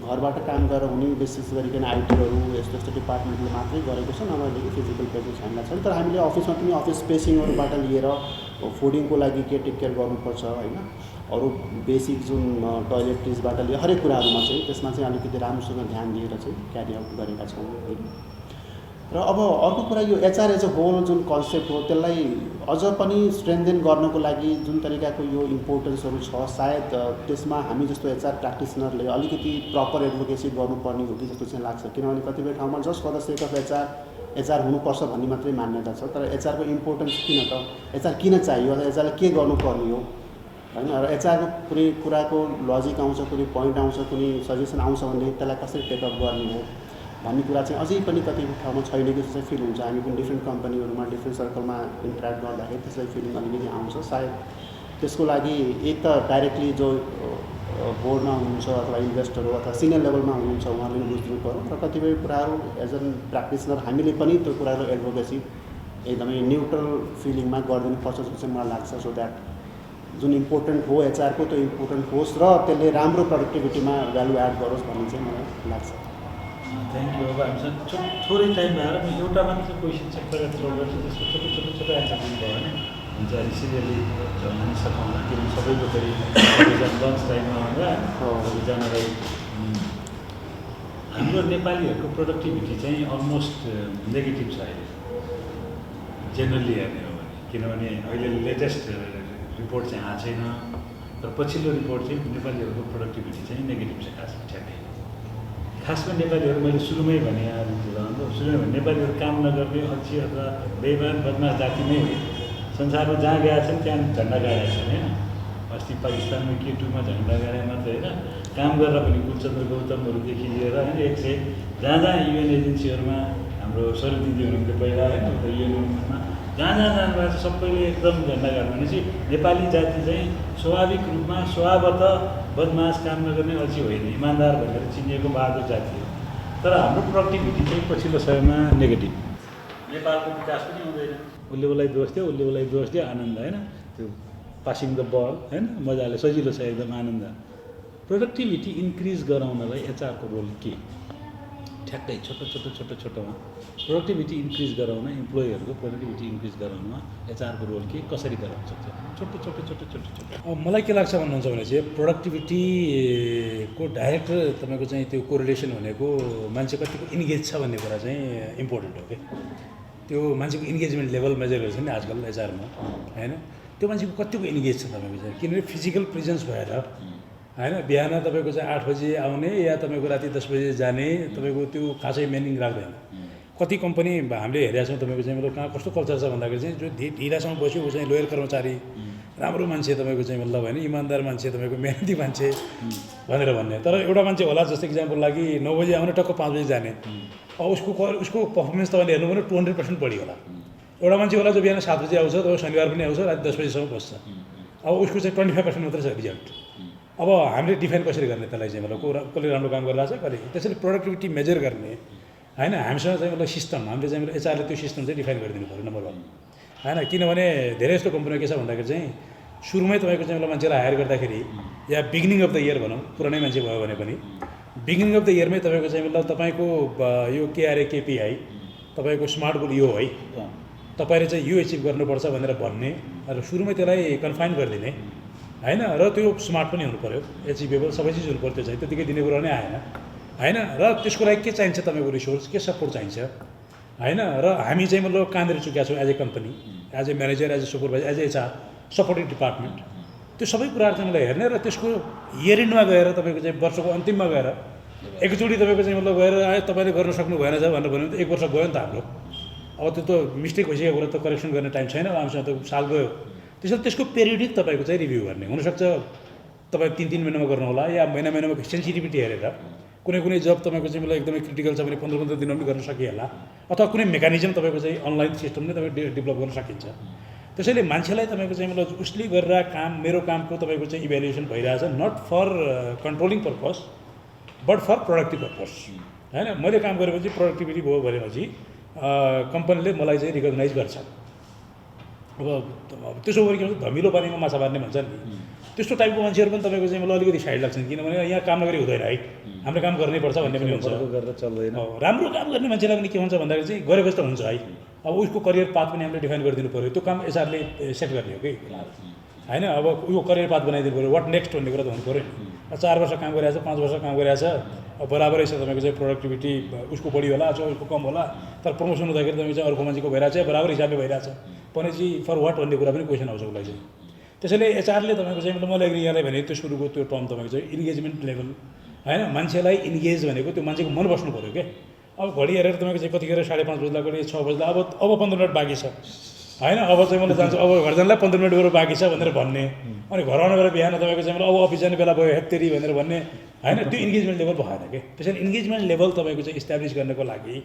घरबाट काम गरेर हुने विशेष गरिकन आइटीहरू यस्तो यस्तो डिपार्टमेन्टले मात्रै गरेको छ, नभएदेखि फिजिकल प्रेजेन्स हामीलाई छैन। तर हामीले अफिसमा पनि अफिस स्पेसिङहरूबाट लिएर फुडिङको लागि के टेक केयर गर्नुपर्छ होइन, अरू बेसिक जुन टोइलेट्रिजबाट लिएर हरेक कुराहरूमा चाहिँ त्यसमा चाहिँ अलिकति राम्रोसँग ध्यान दिएर चाहिँ क्यारी आउट गरेका छौँ होइन। र अब अर्को कुरा यो एचआर एज अ होल जुन कन्सेप्ट हो त्यसलाई अझ पनि स्ट्रेन्थेन गर्नको लागि जुन तरिकाको यो इम्पोर्टेन्सहरू छ, सायद त्यसमा हामी जस्तो एचआर प्र्याक्टिसनरले अलिकति प्रपर एडभोकेसी गर्नुपर्ने हो कि जस्तो चाहिँ लाग्छ। किनभने कतिपय ठाउँमा just for the sake of HR हुनुपर्छ भन्ने मात्रै मान्यता छ, तर एचआरको इम्पोर्टेन्स किन त, एचआर किन चाहियो अथवा एचआरले के गर्नुपर्ने हो होइन। र एचआरको कुनै कुराको लजिक आउँछ, कुनै पोइन्ट आउँछ, कुनै सजेसन आउँछ भने त्यसलाई कसरी टेकअप गर्ने हो भन्ने कुरा चाहिँ अझै पनि कतिपय ठाउँमा छैन कि जस्तो फिल हुन्छ। हामी पनि डिफ्रेन्ट कम्पनीहरूमा डिफ्रेन्ट सर्कलमा इन्टरेक्ट गर्दाखेरि त्यसलाई फिलिङ अलिकति आउँछ। सायद त्यसको लागि एक त डाइरेक्टली जो बोर्डमा हुनुहुन्छ अथवा इन्भेस्टर हो अथवा सिनियर लेभलमा हुनुहुन्छ उहाँले पनि बुझ्नु पऱ्यो, र कतिपय कुराहरू एज एन प्र्याक्टिसनर हामीले पनि त्यो कुराको एडभोकेसी एकदमै न्युट्रल फिलिङमा गरिदिनुपर्छ जस्तो चाहिँ मलाई लाग्छ। सो द्याट जुन इम्पोर्टेन्ट हो एचआरको त्यो इम्पोर्टेन्ट होस् र त्यसले राम्रो प्रोडक्टिभिटीमा भ्यालु एड गरोस् भन्ने चाहिँ मलाई लाग्छ। Thank you. अब हामीसँग थोरै टाइम भएर म एउटा मात्र क्वेसन चाहिँ पहिला थ्रो गर्छु, त्यसको छोटो एन्सर दिनुभयो भने हुन्छ, अनि सिरियली हामी सघाउँला। किनभने सबैको फेरि लन्च टाइममा आउँदा सबैजनालाई हाम्रो नेपालीहरूको प्रोडक्टिभिटी चाहिँ अलमोस्ट नेगेटिभ छ अहिले जेनरली हेर्ने हो भने। किनभने अहिले लेटेस्ट रिपोर्ट चाहिँ आएको छैन, तर पछिल्लो रिपोर्ट चाहिँ नेपालीहरूको प्रोडक्टिभिटी चाहिँ नेगेटिभ छ खासमा नेपालीहरू। मैले सुरुमै भने सुरुमै भने नेपालीहरू काम नगर्ने अल्छी अथवा बेइमान बदमास जाति नै हो। संसारमा जहाँ गएका छन् त्यहाँ झन्डा गाडेका छन् होइन। अस्ति पाकिस्तानमा K2मा झन्डा गाडे मात्रै होइन, काम गरेर पनि कुलचन्द्र गौतमहरूदेखि लिएर होइन 100 जहाँ जहाँ युएन एजेन्सीहरूमा हाम्रो सरू दिदी हुनुहुन्थ्यो पहिला होइन, युएनमा जहाँ जानुभएको छ सबैले एकदम झन्डा गाड्नु। भनेपछि नेपाली जाति चाहिँ स्वाभाविक रूपमा स्वभावतः बदमास काम नगर्ने अल्छी होइन, इमान्दार भनेर चिनिएको बहादुर जाति हो। तर हाम्रो प्रोडक्टिभिटी चाहिँ पछिल्लो समयमा नेगेटिभ। नेपालको विकास पनि हुँदैन, उसलाई दोष दियो उसले उसलाई दोष दियो, आनन्द होइन, त्यो पासिङ द बल होइन, मजाले सजिलो छ एकदम आनन्द। प्रोडक्टिभिटी इन्क्रिज गराउनलाई एचआरको रोल के? ठ्याक्कै छोटोमा प्रोडक्टिभिटी इन्क्रिज गराउन, इम्प्लोइहरूको प्रोडक्टिभिटी इन्क्रिज गराउनमा एचआरको रोल के, कसरी गराउन सक्छ? छोटो। मलाई के लाग्छ भन्नुहुन्छ भने चाहिँ प्रोडक्टिभिटीको डाइरेक्ट तपाईँको चाहिँ त्यो कोरिलेसन भनेको मान्छे कतिको इन्गेज छ भन्ने कुरा चाहिँ इम्पोर्टेन्ट हो कि। त्यो मान्छेको इन्गेजमेन्ट लेभल मेजर गर्छ नि आजकल एचआरमा होइन। त्यो मान्छेको कतिको इन्गेज छ तपाईँको चाहिँ, किनभने फिजिकल प्रेजेन्स भएर होइन, बिहान तपाईँको चाहिँ 8 बजे आउने या तपाईँको राति 10 बजे जाने, तपाईँको त्यो खासै मिनिङ राख्दैन। कति कम्पनी हामीले हेरेका छौँ तपाईँको चाहिँ मतलब कहाँ कस्तो कल्चर छ भन्दाखेरि चाहिँ जो ढिलासम्म बस्यो ऊ चाहिँ लोयल कर्मचारी, राम्रो मान्छे तपाईँको चाहिँ मतलब होइन, इमान्दार मान्छे, तपाईँको मेहनती मान्छे भनेर भन्ने। तर एउटा मान्छे होला जस्तो इक्जाम्पल लागि 9 बजे आउने टक्क 5 बजे जाने, अब उसको पर्फर्मेन्स तपाईँले हेर्नु भने 200% बढी होला। एउटा मान्छे होला जो बिहान 7 बजे आउँछ, तर शनिबार पनि आउँछ, राति 10 बजीसम्म बस्छ, अब उसको चाहिँ 25% मात्रै छ रिजल्ट। अब हामीले डिफाइन कसरी गर्ने त्यसलाई चाहिँ मतलब कसले राम्रो काम गरिरहेको छ कसले, त्यसैले प्रोडक्टिभिटी मेजर गर्ने होइन। हामीसँग चाहिँ मतलब सिस्टम, हामीले चाहिँ एचआरले त्यो सिस्टम चाहिँ डिफाइन गरिदिनु पऱ्यो नम्बर 1 होइन। किनभने धेरै जस्तो कम्पनीमा के छ भन्दाखेरि चाहिँ सुरुमै तपाईँको चाहिँ मतलब मान्छेलाई हायर गर्दाखेरि या बिगिनिङ अफ द इयर भनौँ, पुरानै मान्छे भयो भने पनि बिगिनिङ अफ द इयरमै तपाईँको चाहिँ मतलब तपाईँको यो KRA KPI तपाईँको स्मार्ट गोल यो है, तपाईँले चाहिँ यो एचिभ गर्नुपर्छ भनेर भन्ने र सुरुमै त्यसलाई कन्फाइन गरिदिने होइन। र त्यो स्मार्ट पनि हुनु पऱ्यो, एचिभेबल सबै चिज हुनु पऱ्यो, त्यो चाहिँ त्यतिकै दिने कुरा नै आएन होइन। र त्यसको लागि के चाहिन्छ तपाईँको रिसोर्स, के सपोर्ट चाहिन्छ होइन। र हामी चाहिँ मतलब कहाँनिर चुकेका छौँ as a company, as a manager, as a supervisor, as a HR supporting department, त्यो सबै कुराहरू चाहिँ मलाई हेर्ने। र त्यसको इयर एन्डमा गएर तपाईँको चाहिँ वर्षको अन्तिममा गएर एकचोटि तपाईँको चाहिँ मतलब गएर तपाईँले गर्न सक्नु भएन छ भनेर भन्यो भने 1 वर्ष गयो नि त हाम्रो। अब त्यो त मिस्टेक भइसकेको कुरा त करेक्सन गर्ने टाइम छैन, हामीसँग त साल गयो। त्यसैले त्यसको पेरियोडिक तपाईँको चाहिँ रिभ्यू गर्ने हुनसक्छ, तपाईँ 3 महिनामा गर्नु होला या महिनामा सेन्सिटिभिटी हेरेर कुनै जब तपाईँको चाहिँ मतलब एकदमै क्रिटिकल छ भने 15 दिनमा पनि गर्न सकिहाल्ला, अथवा कुनै मेकानिजम तपाईँको चाहिँ अनलाइन सिस्टम नै तपाईँ डेभलप गर्न सकिन्छ। त्यसैले मान्छेलाई तपाईँको चाहिँ मतलब उसले गरेर काम, मेरो कामको तपाईँको चाहिँ इभ्यालुएसन भइरहेछ, not for controlling purpose but for productive purpose होइन। मैले काम गरेपछि प्रोडक्टिभिटी भयो भनेपछि कम्पनीले मलाई चाहिँ रिकगनाइज गर्छ। अब त्यसो गरी के भन्छ धमिलो पानीमा माछा मार्ने भन्छ नि, त्यस्तो टाइपको मान्छेहरू पनि तपाईँको चाहिँ मलाई अलिकति साइड लाग्छन् किनभने यहाँ काम नगरी हुँदैन है हाम्रो काम गर्नैपर्छ भन्ने पनि हुन्छ गरेर चल्दैन राम्रो काम गर्ने मान्छेलाई पनि के हुन्छ भन्दाखेरि चाहिँ गरेको जस्तो हुन्छ है अब उसको करियर पाथ पनि हामीले डिफाइन गरिदिनु पऱ्यो त्यो काम एचआरले सेट गर्ने हो कि होइन अब उयो करियर पाथ बनाइदिनु पऱ्यो वाट नेक्स्ट भन्ने कुरा त हुनु पऱ्यो नि 4 वर्ष काम गरिरहेछ 5 वर्ष काम गरिरहेछ अब बराबरै छ तपाईँको चाहिँ प्रोडक्टिभिटी उसको बढी होला अथवा उसको कम होला तर प्रमोसन हुँदाखेरि तपाईँको चाहिँ अर्को मान्छेको भइरहेछ बराबर हिसाबले भइरहेछ भनेपछि फर वाट भन्ने कुरा पनि क्वेसन आउँछ उसलाई चाहिँ त्यसैले एचआरले तपाईँको चाहिँ मलाई एग्री यहाँलाई भने त्यो सुरुको त्यो टर्म तपाईँको चाहिँ इन्गेजमेन्ट लेभल होइन मान्छेलाई इन्गेज भनेको त्यो मान्छेको मन बस्नु पऱ्यो क्या अब घडी हेरेर तपाईँको चाहिँ कतिखेर 5:30 बज्दा घडी 6 बज्दा अब 15 मिनट बाँकी छ होइन अब चाहिँ मैले जान्छु अब घर जानलाई 15 मिनट गरेर बाँकी छ भनेर भन्ने अनि घर आउनु बेला बिहान तपाईँको चाहिँ अब अफिस जाने बेला भयो हेत्तेरी भनेर भन्ने होइन त्यो इन्गेजमेन्ट लेभल भएन क्या त्यसैले इन्गेजमेन्ट लेभल तपाईँको चाहिँ इस्टाब्लिस गर्नको लागि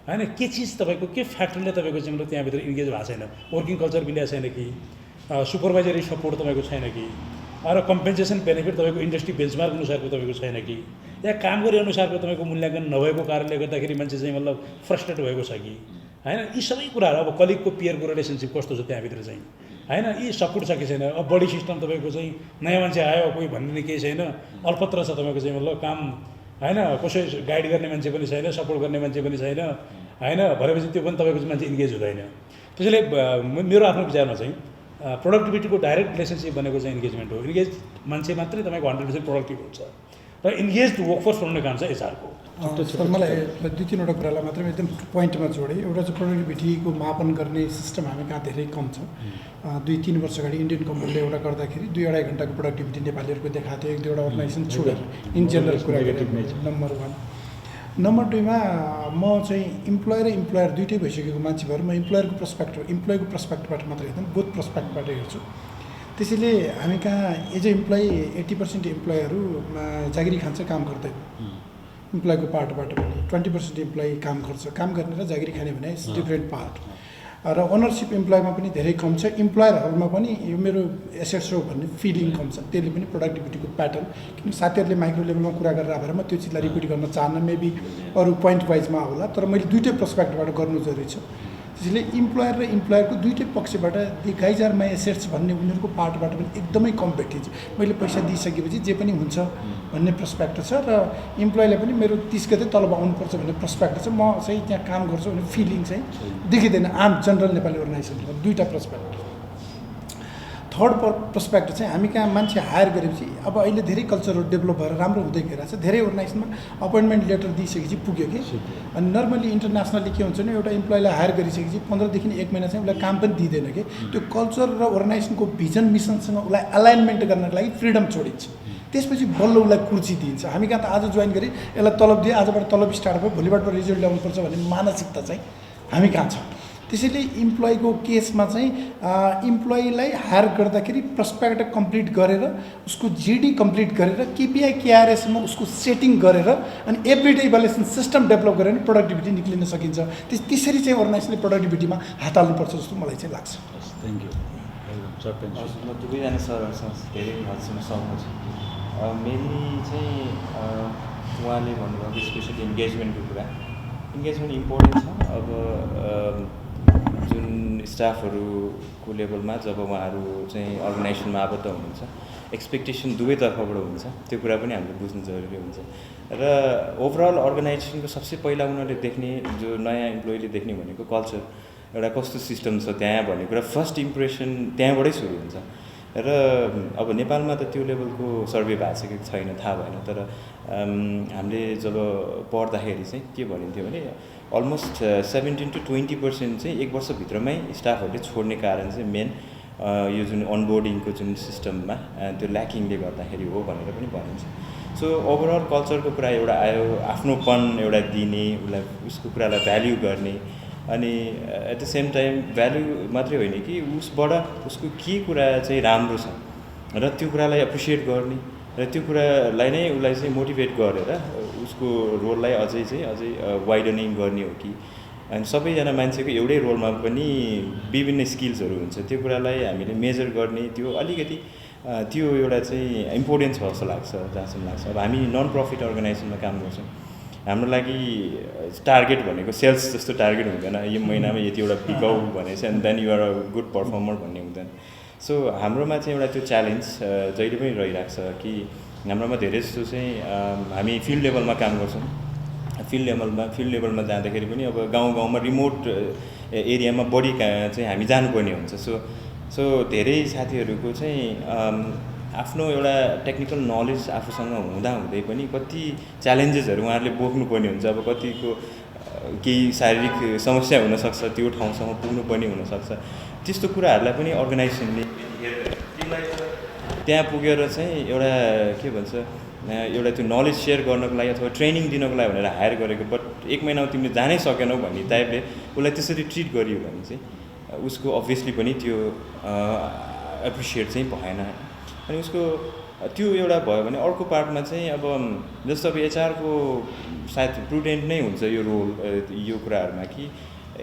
होइन के चिज तपाईँको के फ्याक्टरले तपाईँको चाहिँ मतलब त्यहाँभित्र इन्गेज भएको छैन वर्किङ कल्चर मिलेको छैन कि सुपरभाइजरी सपोर्ट तपाईँको छैन कि र कम्पेन्सेसन बेनिफिट तपाईँको इन्डस्ट्री बेन्चमार्क अनुसारको तपाईँको छैन कि या काम गरे अनुसारको तपाईँको मूल्याङ्कन नभएको कारणले गर्दाखेरि मान्छे चाहिँ मतलब फ्रस्ट्रेट भएको छ कि होइन यी सबै कुराहरू अब कलिगको पियरको रिलेसनसिप कस्तो छ त्यहाँभित्र चाहिँ होइन यी सपोर्ट छ कि छैन अब बडी सिस्टम तपाईँको चाहिँ नयाँ मान्छे आयो कोही भन्ने केही छैन अल्पत्र छ तपाईँको चाहिँ मतलब काम होइन कसै गाइड गर्ने मान्छे पनि छैन सपोर्ट गर्ने मान्छे पनि छैन होइन भनेपछि त्यो पनि तपाईँको चाहिँ मान्छे इन्गेज हुँदैन त्यसैले मेरो आफ्नो विचारमा चाहिँ प्रोडक्टिभिटीको डाइरेक्ट रिलेसनसिप भनेको चाहिँ इन्गेजमेन्ट हो इन्गेज मान्छे मात्रै तपाईँको 100% प्रोडक्टिभ हुन्छ र इन्गेज वर्कफोर्स बनाउने काम चाहिँ एचआरको सर मलाई 2-3वटा कुरालाई मात्रै एकदम पोइन्टमा जोडेँ एउटा चाहिँ प्रोडक्टिभिटीको मापन गर्ने सिस्टम हामी कहाँ धेरै कम छ 2-3 वर्ष अगाडि इन्डियन कम्पनीले एउटा गर्दाखेरि 2-2.5 घन्टाको प्रोडक्टिभिटी नेपालीहरूको देखाएको थियो 1-2वटा अर्गनाइजेसन छोडेर इन जेनरल कुरा नम्बर 1 नम्बर 2मा म चाहिँ इम्प्लोयर र इम्प्लोयर दुइटै भइसकेको मान्छे भएर म इम्प्लोयरको पर्सपेक्टिभबाट मात्रै हेर्दैन बोथ पर्सपेक्टिभबाट हेर्छु त्यसैले हामी कहाँ एज अ इम्प्लोइ 80% इम्प्लोयहरू जागिरी खान्छ काम गर्दैन इम्प्लोइको पार्टबाट पनि 20% इम्प्लोइ काम गर्छ काम गर्ने र जागिरी खाने भने इट्स डिफ्रेन्ट पार्ट र ओनरसिप इम्प्लोइमा पनि धेरै कम छ इम्प्लोयरहरूमा पनि यो मेरो एसेट्स हो भन्ने फिलिङ कम छ त्यसले पनि प्रोडक्टिभिटीको प्याटर्न किन साथीहरूले माइक्रो लेभलमा कुरा गरेर भएर म त्यो चिजलाई रिपिट गर्न चाहन्न मेबी अरू पोइन्ट वाइजमा होला तर मैले दुइटै पर्सपेक्टिभबाट गर्नु जरुरी छ त्यसैले इम्प्लोयर र इम्प्लोयरको दुइटै पक्षबाट the guys are my assets भन्ने उनीहरूको पार्टबाट पनि एकदमै कम भेटिन्छ मैले पैसा दिइसकेपछि जे पनि हुन्छ भन्ने पर्सपेक्टिभ छ र इम्प्लोयरलाई पनि मेरो 30 गते तलब आउनुपर्छ भन्ने पर्सपेक्टिभ छ म चाहिँ त्यहाँ काम गर्छु भन्ने फिलिङ चाहिँ देखिँदैन आम जनरल नेपाली अर्गनाइजेसनमा दुईवटा पर्सपेक्टिभ थर्ड पर्सपेक्टिभ चाहिँ हामी कहाँ मान्छे हायर गरेपछि अब अहिले धेरै कल्चरहरू डेभलप भएर राम्रो हुँदै गइरहेको छ धेरै अर्गनाइजेसनमा अपोइन्टमेन्ट लेटर दिइसकेपछि पुग्यो कि अनि नर्मली इन्टरनेसनली के हुन्छ भने एउटा इम्प्लोइलाई हायर गरिसकेपछि 15 देखि 1 महिना चाहिँ उसलाई काम पनि दिँदैन कि त्यो कल्चर र अर्गनाइजेसनको भिजन मिसनसँग उसलाई अलाइनमेन्ट गर्नको लागि फ्रिडम छोडिन्छ त्यसपछि बल्ल उसलाई कुर्सी दिइन्छ हामी कहाँ त आज जोइन गरी यसलाई तलब दिए आजबाट तलब स्टार्ट भयो भोलिबाट रिजल्ट ल्याउनुपर्छ भन्ने मानसिकता चाहिँ हामी कहाँ छ त्यसैले इम्प्लोइको केसमा चाहिँ इम्प्लोइलाई हायर गर्दाखेरि प्रस्पेक्ट कम्प्लिट गरेर उसको जिडी कम्प्लिट गरेर केपिआई केआरएसमा उसको सेटिङ गरेर अनि एभ्रिडे इभ्यालुएसन सिस्टम डेभलप गरेर प्रोडक्टिभिटी निक्लिन सकिन्छ त्यसरी चाहिँ अर्गनाइजेसनले प्रोडक्टिभिटीमा हात हाल्नुपर्छ जस्तो मलाई चाहिँ लाग्छ थ्याङ्क यू म दुवैजना सरहरूसँग धेरै हदसम्म सहमत छु मेनली चाहिँ उहाँले भन्नुभएको स्पेसली इन्गेजमेन्टको कुरा इन्गेजमेन्ट इम्पोर्टेन्ट छ अब जुन स्टाफहरूको लेभलमा जब उहाँहरू चाहिँ अर्गनाइजेसनमा आबद्ध हुनुहुन्छ एक्सपेक्टेसन दुवैतर्फबाट हुन्छ त्यो कुरा पनि हामीले बुझ्नु जरुरी हुन्छ र ओभरअल अर्गनाइजेसनको सबसे पहिला उनीहरूले देख्ने जो नयाँ इम्प्लोइले देख्ने भनेको कल्चर एउटा कस्तो सिस्टम छ त्यहाँ भन्ने कुरा फर्स्ट इम्प्रेसन त्यहाँबाटै सुरु हुन्छ र अब नेपालमा त त्यो लेभलको सर्वे भएको छ कि छैन थाहा भएन तर हामीले जब पढ्दाखेरि चाहिँ के भनिन्थ्यो भने अलमोस्ट 17 to 20% चाहिँ 1 वर्षभित्रमै स्टाफहरूले छोड्ने कारण चाहिँ मेन यो जुन अनबोर्डिङको जुन सिस्टममा त्यो ल्याकिङले गर्दाखेरि हो भनेर पनि भनिन्छ सो ओभरअल कल्चरको कुरा एउटा आयो आफ्नोपन एउटा दिने उसलाई उसको कुरालाई भ्याल्यु गर्ने अनि at the same time value मात्रै होइन कि उसबाट उसको के कुरा चाहिँ राम्रो छ र त्यो कुरालाई एप्रिसिएट गर्ने र त्यो कुरालाई नै उसलाई चाहिँ मोटिभेट गरेर उसको रोललाई अझै वाइडनिङ गर्ने हो कि अनि सबैजना मान्छेको एउटै रोलमा पनि विभिन्न स्किल्सहरू हुन्छ त्यो कुरालाई हामीले मेजर गर्ने त्यो अलिकति त्यो एउटा चाहिँ इम्पोर्टेन्ट छ जस्तो लाग्छ जहाँसम्म लाग्छ अब हामी नन प्रफिट अर्गनाइजेसनमा काम गर्छौँ हाम्रो लागि टार्गेट भनेको सेल्स जस्तो टार्गेट हुँदैन यो महिनामा यति एउटा बिकाउ भनेपछि and then you are a good performer भन्ने हुँदैन सो हाम्रोमा चाहिँ एउटा त्यो च्यालेन्ज जहिले पनि रहिरहेको छ कि हाम्रोमा धेरै जस्तो चाहिँ हामी फिल्ड लेभलमा काम गर्छौँ। फिल्ड लेभलमा जाँदाखेरि पनि अब गाउँमा रिमोट एरियामा बढी चाहिँ हामी जानुपर्ने हुन्छ। सो धेरै साथीहरूको चाहिँ आफ्नो एउटा टेक्निकल नलेज आफूसँग हुँदै पनि कति च्यालेन्जेसहरू उहाँहरूले बोक्नुपर्ने हुन्छ। अब कतिको केही शारीरिक समस्या हुनसक्छ, त्यो ठाउँसम्म पुग्नुपर्ने हुनसक्छ। त्यस्तो कुराहरूलाई पनि अर्गनाइजेसनले त्यहाँ पुगेर चाहिँ एउटा के भन्छ एउटा त्यो नलेज सेयर गर्नको लागि अथवा ट्रेनिङ दिनको लागि भनेर हायर गरेको, बट 1 महिनामा तिमीले जानै सकेनौ भन्ने टाइपले उसलाई त्यसरी ट्रिट गरियो भने चाहिँ उसको अभियसली पनि त्यो एप्रिसिएट चाहिँ भएन। अनि उसको त्यो एउटा भयो भने अर्को पार्टमा चाहिँ अब जस्तो अब एचआरको सायद प्रुडेन्ट नै हुन्छ यो रोल यो कुराहरूमा कि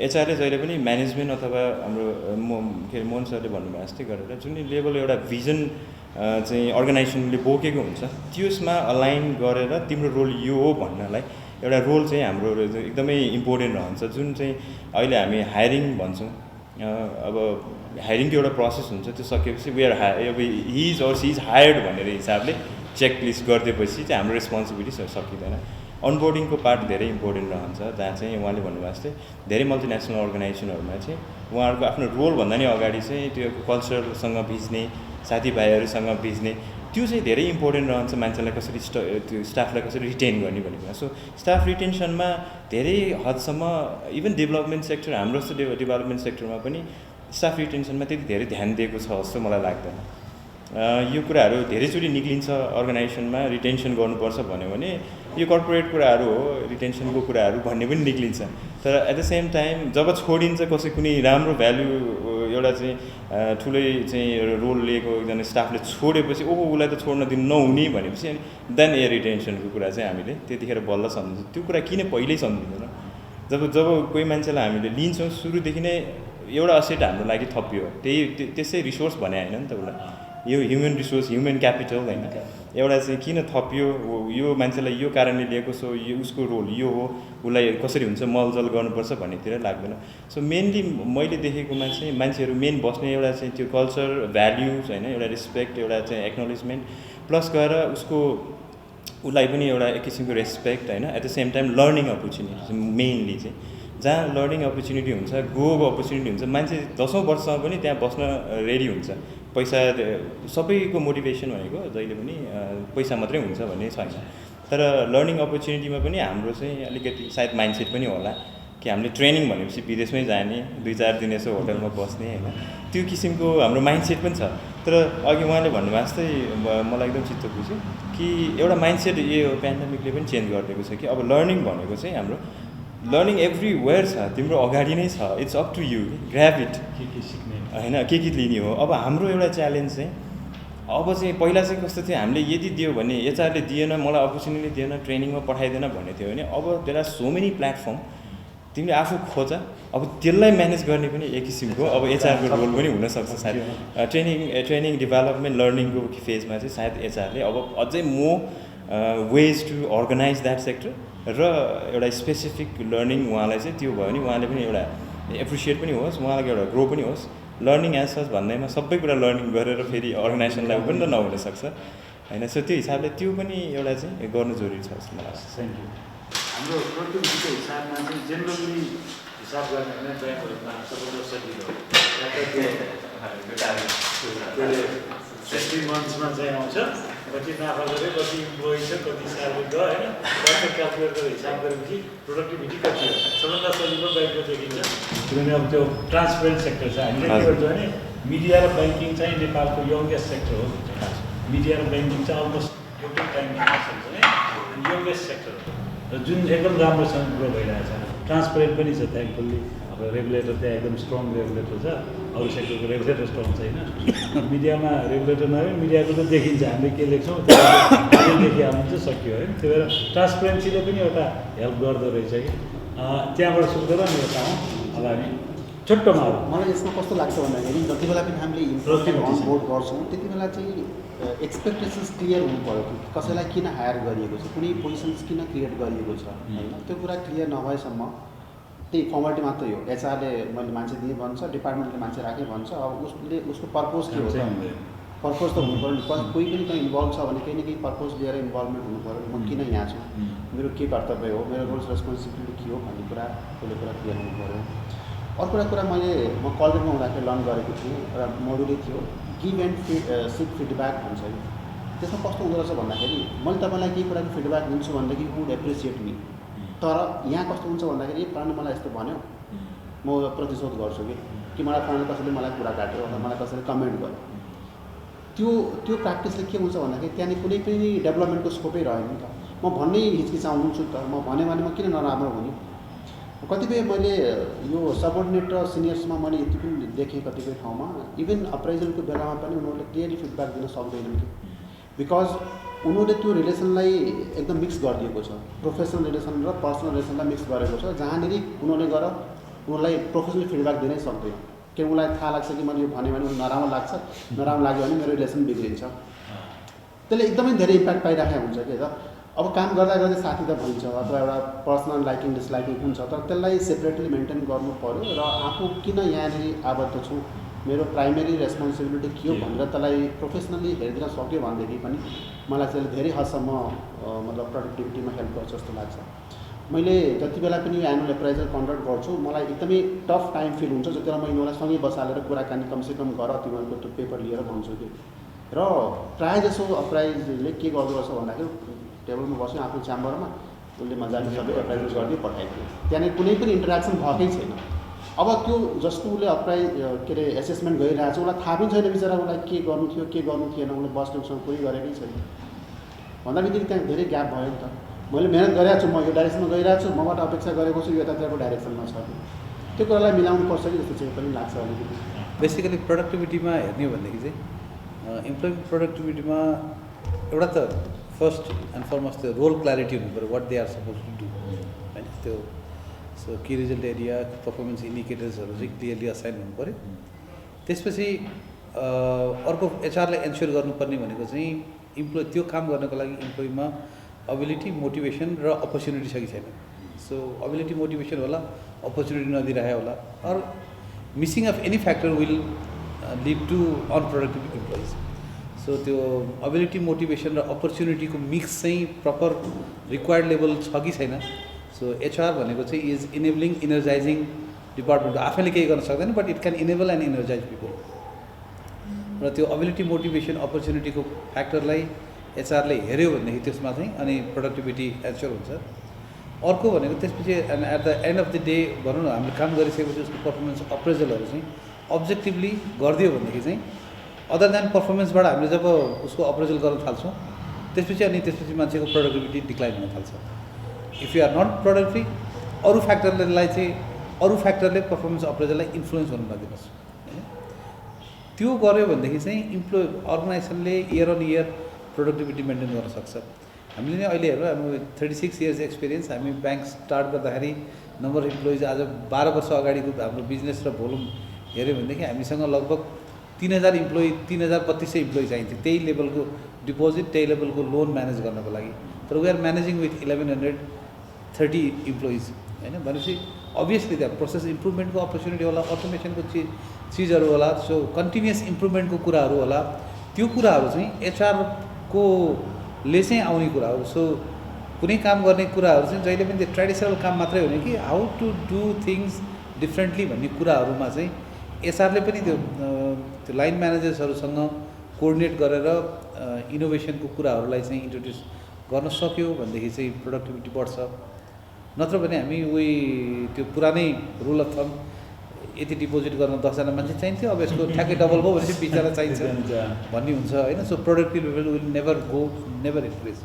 एचआरले जहिले पनि म्यानेजमेन्ट अथवा हाम्रो के अरे मोहन सरले भन्नुभएको जस्तै गरेर जुन लेभल एउटा भिजन चाहिँ अर्गनाइजेसनले बोकेको हुन्छ त्यसमा अलाइन गरेर तिम्रो रोल यो हो भन्नलाई एउटा रोल चाहिँ हाम्रो एकदमै इम्पोर्टेन्ट रहन्छ। जुन चाहिँ अहिले हामी हायरिङ भन्छौँ, अब हायरिङको एउटा प्रोसेस हुन्छ, त्यो सकेपछि वी आर अब he is or she is hired भनेर हिसाबले चेकलिस्ट गरिदिएपछि चाहिँ हाम्रो रेस्पोन्सिबिलिटी सकिँदैन। अनबोर्डिङको पार्ट धेरै इम्पोर्टेन्ट रहन्छ, जहाँ चाहिँ उहाँले भन्नुभएको जस्तै धेरै मल्टिनेसनल अर्गनाइजेसनहरूमा चाहिँ उहाँहरूको आफ्नो रोलभन्दा नि अगाडि चाहिँ त्यो कल्चरसँग भिज्ने, साथीभाइहरूसँग भिज्ने, त्यो चाहिँ धेरै इम्पोर्टेन्ट रहन्छ। मान्छेलाई कसरी त्यो स्टाफलाई कसरी रिटेन गर्ने भन्ने कुरा। सो स्टाफ रिटेन्सनमा धेरै हदसम्म इभन डेभलपमेन्ट सेक्टर, हाम्रो जस्तो डेभलपमेन्ट सेक्टरमा पनि स्टाफ रिटेन्सनमा त्यति धेरै ध्यान दिएको छ जस्तो मलाई लाग्दैन। यो कुराहरू धेरैचोटि निक्लिन्छ अर्गनाइजेसनमा, रिटेन्सन गर्नुपर्छ भन्यो भने यो कर्पोरेट कुराहरू हो, रिटेन्सनको कुराहरू भन्ने पनि निक्लिन्छ। तर एट द सेम टाइम जब छोडिन्छ कुनै राम्रो भ्यालु एउटा चाहिँ ठुलै चाहिँ रोल लिएको एकजना स्टाफले छोडेपछि ओहो उसलाई त छोड्न दिनु नहुने भनेपछि अनि देन रिटेन्सनको कुरा चाहिँ हामीले त्यतिखेर बल्ल सम्झिन्छौँ। त्यो कुरा किन पहिल्यै सम्झिँदैन? जब कोही मान्छेलाई हामीले लिन्छौँ सुरुदेखि नै एउटा असेट हाम्रो लागि थपियो, त्यसै रिसोर्स भने होइन नि त उसलाई, यो ह्युमन रिसोर्स, ह्युमन क्यापिटल होइन, एउटा चाहिँ किन थपियो, यो मान्छेलाई यो कारणले लिएको, सो यो उसको रोल यो हो, उसलाई कसरी हुन्छ मलजल गर्नुपर्छ भन्नेतिर लाग्दैन। सो मेनली मैले देखेकोमा चाहिँ मान्छेहरू मेन बस्ने एउटा चाहिँ त्यो कल्चर, भ्याल्युज होइन, एउटा रेस्पेक्ट, एउटा चाहिँ एक्नोलेजमेन्ट, प्लस गएर उसलाई पनि एउटा एक किसिमको रेस्पेक्ट होइन, at the same time learning opportunity mainly चाहिँ जहाँ लर्निङ अपर्च्युनिटी हुन्छ, ग्रोको अपर्च्युनिटी हुन्छ, मान्छे 10औं वर्षसम्म पनि त्यहाँ बस्न रेडी हुन्छ। पैसा सबैको मोटिभेसन भनेको जहिले पनि पैसा मात्रै हुन्छ भन्ने छैन, तर लर्निङ अपर्च्युनिटीमा पनि हाम्रो चाहिँ अलिकति सायद माइन्डसेट पनि होला कि हामीले ट्रेनिङ भनेपछि विदेशमै जाने, 2-4 दिन यसो होटलमा बस्ने होइन, त्यो किसिमको हाम्रो माइन्डसेट पनि छ। तर अघि उहाँले भन्नुभएको जस्तै मलाई एकदम चित्त बुझ्यो कि एउटा माइन्डसेट यो पेन्डेमिकले पनि चेन्ज गरिदिएको छ कि अब लर्निङ भनेको चाहिँ हाम्रो लर्निङ एभ्रिवेयर छ, तिम्रो अगाडि नै छ, it's up to you, grab it, के सिक्ने होइन, के लिने हो। अब हाम्रो एउटा च्यालेन्ज चाहिँ अब चाहिँ पहिला चाहिँ कस्तो थियो, हामीले यदि दियो भने एचआरले दिएन, मलाई अपर्च्युनिटी दिएन, ट्रेनिङमा पठाइदिएन भन्ने थियो भने अब there are so many platform, तिमीले आफू खोज, अब त्यसलाई म्यानेज गर्ने पनि एक किसिमको अब एचआरको रोल पनि हुनसक्छ सायद। ट्रेनिङ डेभलपमेन्ट लर्निङको फेजमा चाहिँ सायद एचआरले अब अझै ways to organise that sector र एउटा स्पेसिफिक लर्निङ उहाँलाई चाहिँ त्यो भयो भने उहाँले पनि एउटा एप्रिसिएट पनि होस्, उहाँलाई एउटा ग्रो पनि होस्। लर्निङ एज सच भन्दैमा सबै कुरा लर्निङ गरेर फेरि अर्गनाइजेसनलाई पनि त नहुनसक्छ होइन। सो त्यो हिसाबले त्यो पनि एउटा चाहिँ गर्नु जरुरी छ जस्तो मलाई लाग्छ। Thank you. हाम्रो प्रोडक्टिभिटीको हिसाबमा चाहिँ जेनरली हिसाब गर्ने भने ब्याङ्कहरूमा सबैको सजिलो हो, 3 मन्थ्समा चाहिँ आउँछ, कति नाफा गऱ्यो, कति इम्प्लोइ छ, कति स्यालेरी गयो होइन, ब्याङ्कले क्यालकुलेट गरेर हिसाब गरेपछि प्रोडक्टिभिटी कति हो सबभन्दा सजिलो ब्याङ्कको देखिन्छ। किनभने अब त्यो ट्रान्सपेरेन्ट सेक्टर छ। हामीले के गर्छौँ भने मिडिया र ब्याङ्किङ चाहिँ नेपालको यङ्गेस्ट सेक्टर हो। मिडिया र ब्याङ्किङ चाहिँ अलमोस्ट एउटै टाइममा सक्छ नि, यङ्गेस्ट सेक्टर हो र जुन एकदम राम्रोसँग ग्रो भइरहेछ। ट्रान्सपेरेन्ट पनि छ थ्याङ्कफुल्ली। अब रेगुलेटर त्यहाँ एकदम स्ट्रङ रेगुलेटर छ, अरू सेक्टरको रेगुलेटर स्ट्रङ छैन। मिडियामा रेगुलेटर नभए मिडियाको त देखिन्छ, हामीले के लेख्छौँ देखि आउनु चाहिँ सक्यो है। त्यही भएर ट्रान्सपेरेन्सीले पनि एउटा हेल्प गर्दो रहेछ कि त्यहाँबाट सुरु गरेर मेरो काम अब हामी छोटोमा मलाई यसमा कस्तो लाग्छ भन्दाखेरि जति बेला पनि हामीले इम्प्लोइमेन्ट अनबोर्ड गर्छौँ त्यति बेला चाहिँ एक्सपेक्टेसन्स क्लियर हुनु पऱ्यो कि कसैलाई किन हायर गरिएको छ, कुनै पोजिसन्स किन क्रिएट गरिएको छ होइन। त्यो कुरा क्लियर नभएसम्म त्यही फर्मालिटी मात्रै हो। एचआरले मैले मान्छे दिएँ भन्छ, डिपार्टमेन्टले मान्छे राखेँ भन्छ, अब उसले उसको पर्पोज के हो त? पर्पोज त हुनु पऱ्यो नि। कोही पनि कहीँ इन्भल्भ छ भने केही न केही पर्पोज लिएर इन्भल्भमेन्ट हुनु पऱ्यो। म किन यहाँ छु, मेरो के कर्तव्य हो, मेरो रोल्स रेस्पोन्सिबिलिटी के हो भन्ने कुरा त्यसले कुरा क्लियर हुनु पऱ्यो। अर्को कुरा म कलेजमा हुँदाखेरि लर्न गरेको थिएँ, एउटा मोडुलै थियो, गिभ एन्ड सिक फिडब्याक भन्छ। त्यसमा कस्तो हुँदो रहेछ भन्दाखेरि मैले तपाईँलाई केही कुराको फिडब्याक दिन्छु भनेदेखि वुड एप्रिसिएट मी, तर यहाँ कस्तो हुन्छ भन्दाखेरि प्राणले मलाई यस्तो भन्यो, म प्रतिशोध गर्छु कि मलाई प्राणले कसैले मलाई कुरा काट्यो अथवा मलाई कसैले कमेन्ट गर्यो। त्यो प्र्याक्टिसले के हुन्छ भन्दाखेरि त्यहाँनिर कुनै पनि डेभलपमेन्टको स्कोपै रहेन नि त। म भन्नै हिचकिचाउँछु त, म भन्यो भने म किन नराम्रो हुने। कतिपय मैले यो सबअर्डिनेट र सिनियर्समा मैले यति पनि देखेँ कतिपय ठाउँमा, इभन अप्राइजलको बेलामा पनि उनीहरूले क्लियरली फिडब्याक दिन सक्दैनन् कि, बिकज उनीहरूले त्यो रिलेसनलाई एकदम मिक्स गरिदिएको छ, प्रोफेसनल रिलेसन र पर्सनल रिलेसनलाई मिक्स गरेको छ, जहाँनिर उनीहरूले गएर उनीहरूलाई प्रोफेसनल फिडब्याक दिनै सक्दैन। कि उनलाई थाहा लाग्छ कि मैले यो भने उनीहरू नराम्रो लाग्छ, नराम्रो लाग्यो भने मेरो रिलेसन बिग्रिन्छ। त्यसले एकदमै धेरै इम्प्याक्ट पाइराखेको हुन्छ कि त। अब काम गर्दा गर्दै साथी त भन्छ अथवा एउटा पर्सनल लाइकिङ डिसलाइकिङ हुन्छ, तर त्यसलाई सेपरेटली मेन्टेन गर्नु पऱ्यो र आफू किन यहाँनिर आबद्ध छु, मेरो प्राइमेरी रेस्पोन्सिबिलिटी के हो भनेर त्यसलाई प्रोफेसनली हेरिदिन सक्यो भनेदेखि पनि मलाई त्यसले धेरै हदसम्म मतलब प्रोडक्टिभिटीमा हेल्प गर्छ जस्तो लाग्छ। मैले जति बेला पनि यो एनुअल एप्राइजल कन्डक्ट गर्छु, मलाई एकदमै टफ टाइम फिल हुन्छ जति बेला म यिनीहरूलाई सँगै बसालेर कुराकानी कमसेकम गर तिमीहरूको त्यो पेपर लिएर भन्छु कि। र प्रायः जसो अप्राइजले के गर्दो रहेछ भन्दाखेरि टेबलमा बस्यो आफ्नो च्याम्बरमा, उसले मजाले सबै एप्राइजल गरिदियो पठाइदियो, त्यहाँनिर कुनै पनि इन्टरेक्सन भएकै छैन। अब त्यो जसको उसले के अरे एसेसमेन्ट गरिरहेको छ उसलाई थाहा पनि छैन बिचरा उसलाई के गर्नु थियो के गर्नु थिएन, उसले बस्ने उसँग कोही गरेकै छैन भन्दा बित्तिकै त्यहाँ धेरै ग्याप भयो नि त। मैले मेहनत गरिरहेको छु, म यो डाइरेक्सनमा गइरहेको छु, मबाट अपेक्षा गरेको छु यतातिरको डाइरेक्सनमा छ कि, त्यो कुरालाई मिलाउनु पर्छ कि जस्तो चाहिँ पनि लाग्छ अलिकति। बेसिकली प्रोडक्टिभिटीमा हेर्ने हो भनेदेखि चाहिँ इम्प्लोइ प्रोडक्टिभिटीमा एउटा त फर्स्ट एन्ड फरमोस्ट त्यो रोल क्ल्यारिटी हुनु पऱ्यो, what they are suppose to do होइन। त्यो so key result area performance इन्डिकेटर्सहरू चाहिँ क्लियरली असाइन हुनु पऱ्यो। त्यसपछि अर्को एचआरले एन्स्योर गर्नुपर्ने भनेको चाहिँ त्यो काम गर्नको लागि इम्प्लोइमा अबिलिटी, मोटिभेसन र अपर्च्युनिटी छ कि छैन। सो अबिलिटी मोटिभेसन होला, अपर्च्युनिटी नदिइरहेको होला, or missing of any factor will lead to unproductive employees. So त्यो अबिलिटी, मोटिभेसन र अपर्च्युनिटीको मिक्स चाहिँ प्रपर रिक्वायर्ड लेभल छ कि छैन। सो एचआर भनेको चाहिँ इज इनेबलिङ, इनर्जाइजिङ डिपार्टमेन्ट। आफैले केही गर्न सक्दैन, but it can enable and energise people. र त्यो अबिलिटी, मोटिभेसन, अपर्च्युनिटीको फ्याक्टरलाई एचआरले हेऱ्यो भनेदेखि त्यसमा चाहिँ अनि प्रोडक्टिभिटी एन्स्योर हुन्छ। अर्को भनेको त्यसपछि at the end of the day भनौँ न हामीले काम गरिसकेपछि उसको पर्फर्मेन्स अप्रेजलहरू चाहिँ अब्जेक्टिभली गरिदियो भनेदेखि चाहिँ अदर देन पर्फर्मेन्सबाट हामीले जब उसको अप्रेजल गर्न थाल्छौँ त्यसपछि मान्छेको प्रोडक्टिभिटी डिक्लाइन हुन थाल्छ। If you are not productive अरू फ्याक्टरले पर्फर्मेन्स अप्रेजललाई इन्फ्लुएन्स हुन नदिनुहोस् होइन। त्यो गऱ्यो भनेदेखि चाहिँ अर्गनाइजेसनले year on year productivity maintain गर्न सक्छ। हामीले नै अहिले हेरौँ, हाम्रो 36 इयर्स एक्सपिरियन्स, हामी ब्याङ्क स्टार्ट गर्दाखेरि नम्बर अफ इम्प्लोइज आज 12 वर्ष अगाडिको हाम्रो बिजनेस र भोल्युम हेऱ्यो भनेदेखि हामीसँग लगभग 3000 इम्प्लोइ 3200 इम्प्लोइ चाहिन्थ्यो, त्यही लेभलको डिपोजिट, त्यही लेभलको लोन म्यानेज गर्नको लागि। तर we are managing with 1130 employees होइन। भनेपछि अभियसली त्यहाँ प्रोसेस इम्प्रुभमेन्टको अपर्च्युनिटी होला, अटोमेसनको चिजहरू होला, सो कन्टिन्युस इम्प्रुभमेन्टको कुराहरू होला। त्यो कुराहरू चाहिँ एचआरको ले चाहिँ आउने कुरा हो। सो कुनै काम गर्ने कुराहरू चाहिँ जहिले पनि त्यो ट्रेडिसनल काम मात्रै हुने कि how to do things differently भन्ने कुराहरूमा चाहिँ एचआरले पनि त्यो लाइन म्यानेजर्सहरूसँग कोअर्डिनेट गरेर इनोभेसनको कुराहरूलाई चाहिँ इन्ट्रोड्युस गर्न सक्यो भनेदेखि चाहिँ प्रोडक्टिभिटी बढ्छ। नत्र भने हामी त्यो पुरानै रुल अफ थम यति डिपोजिट गर्न 10जना मान्छे चाहिन्थ्यो, अब यसको ठ्याक्कै डबल भयो भनेपछि 20जना चाहिन्छ भन्ने हुन्छ होइन। So productive level will never increase.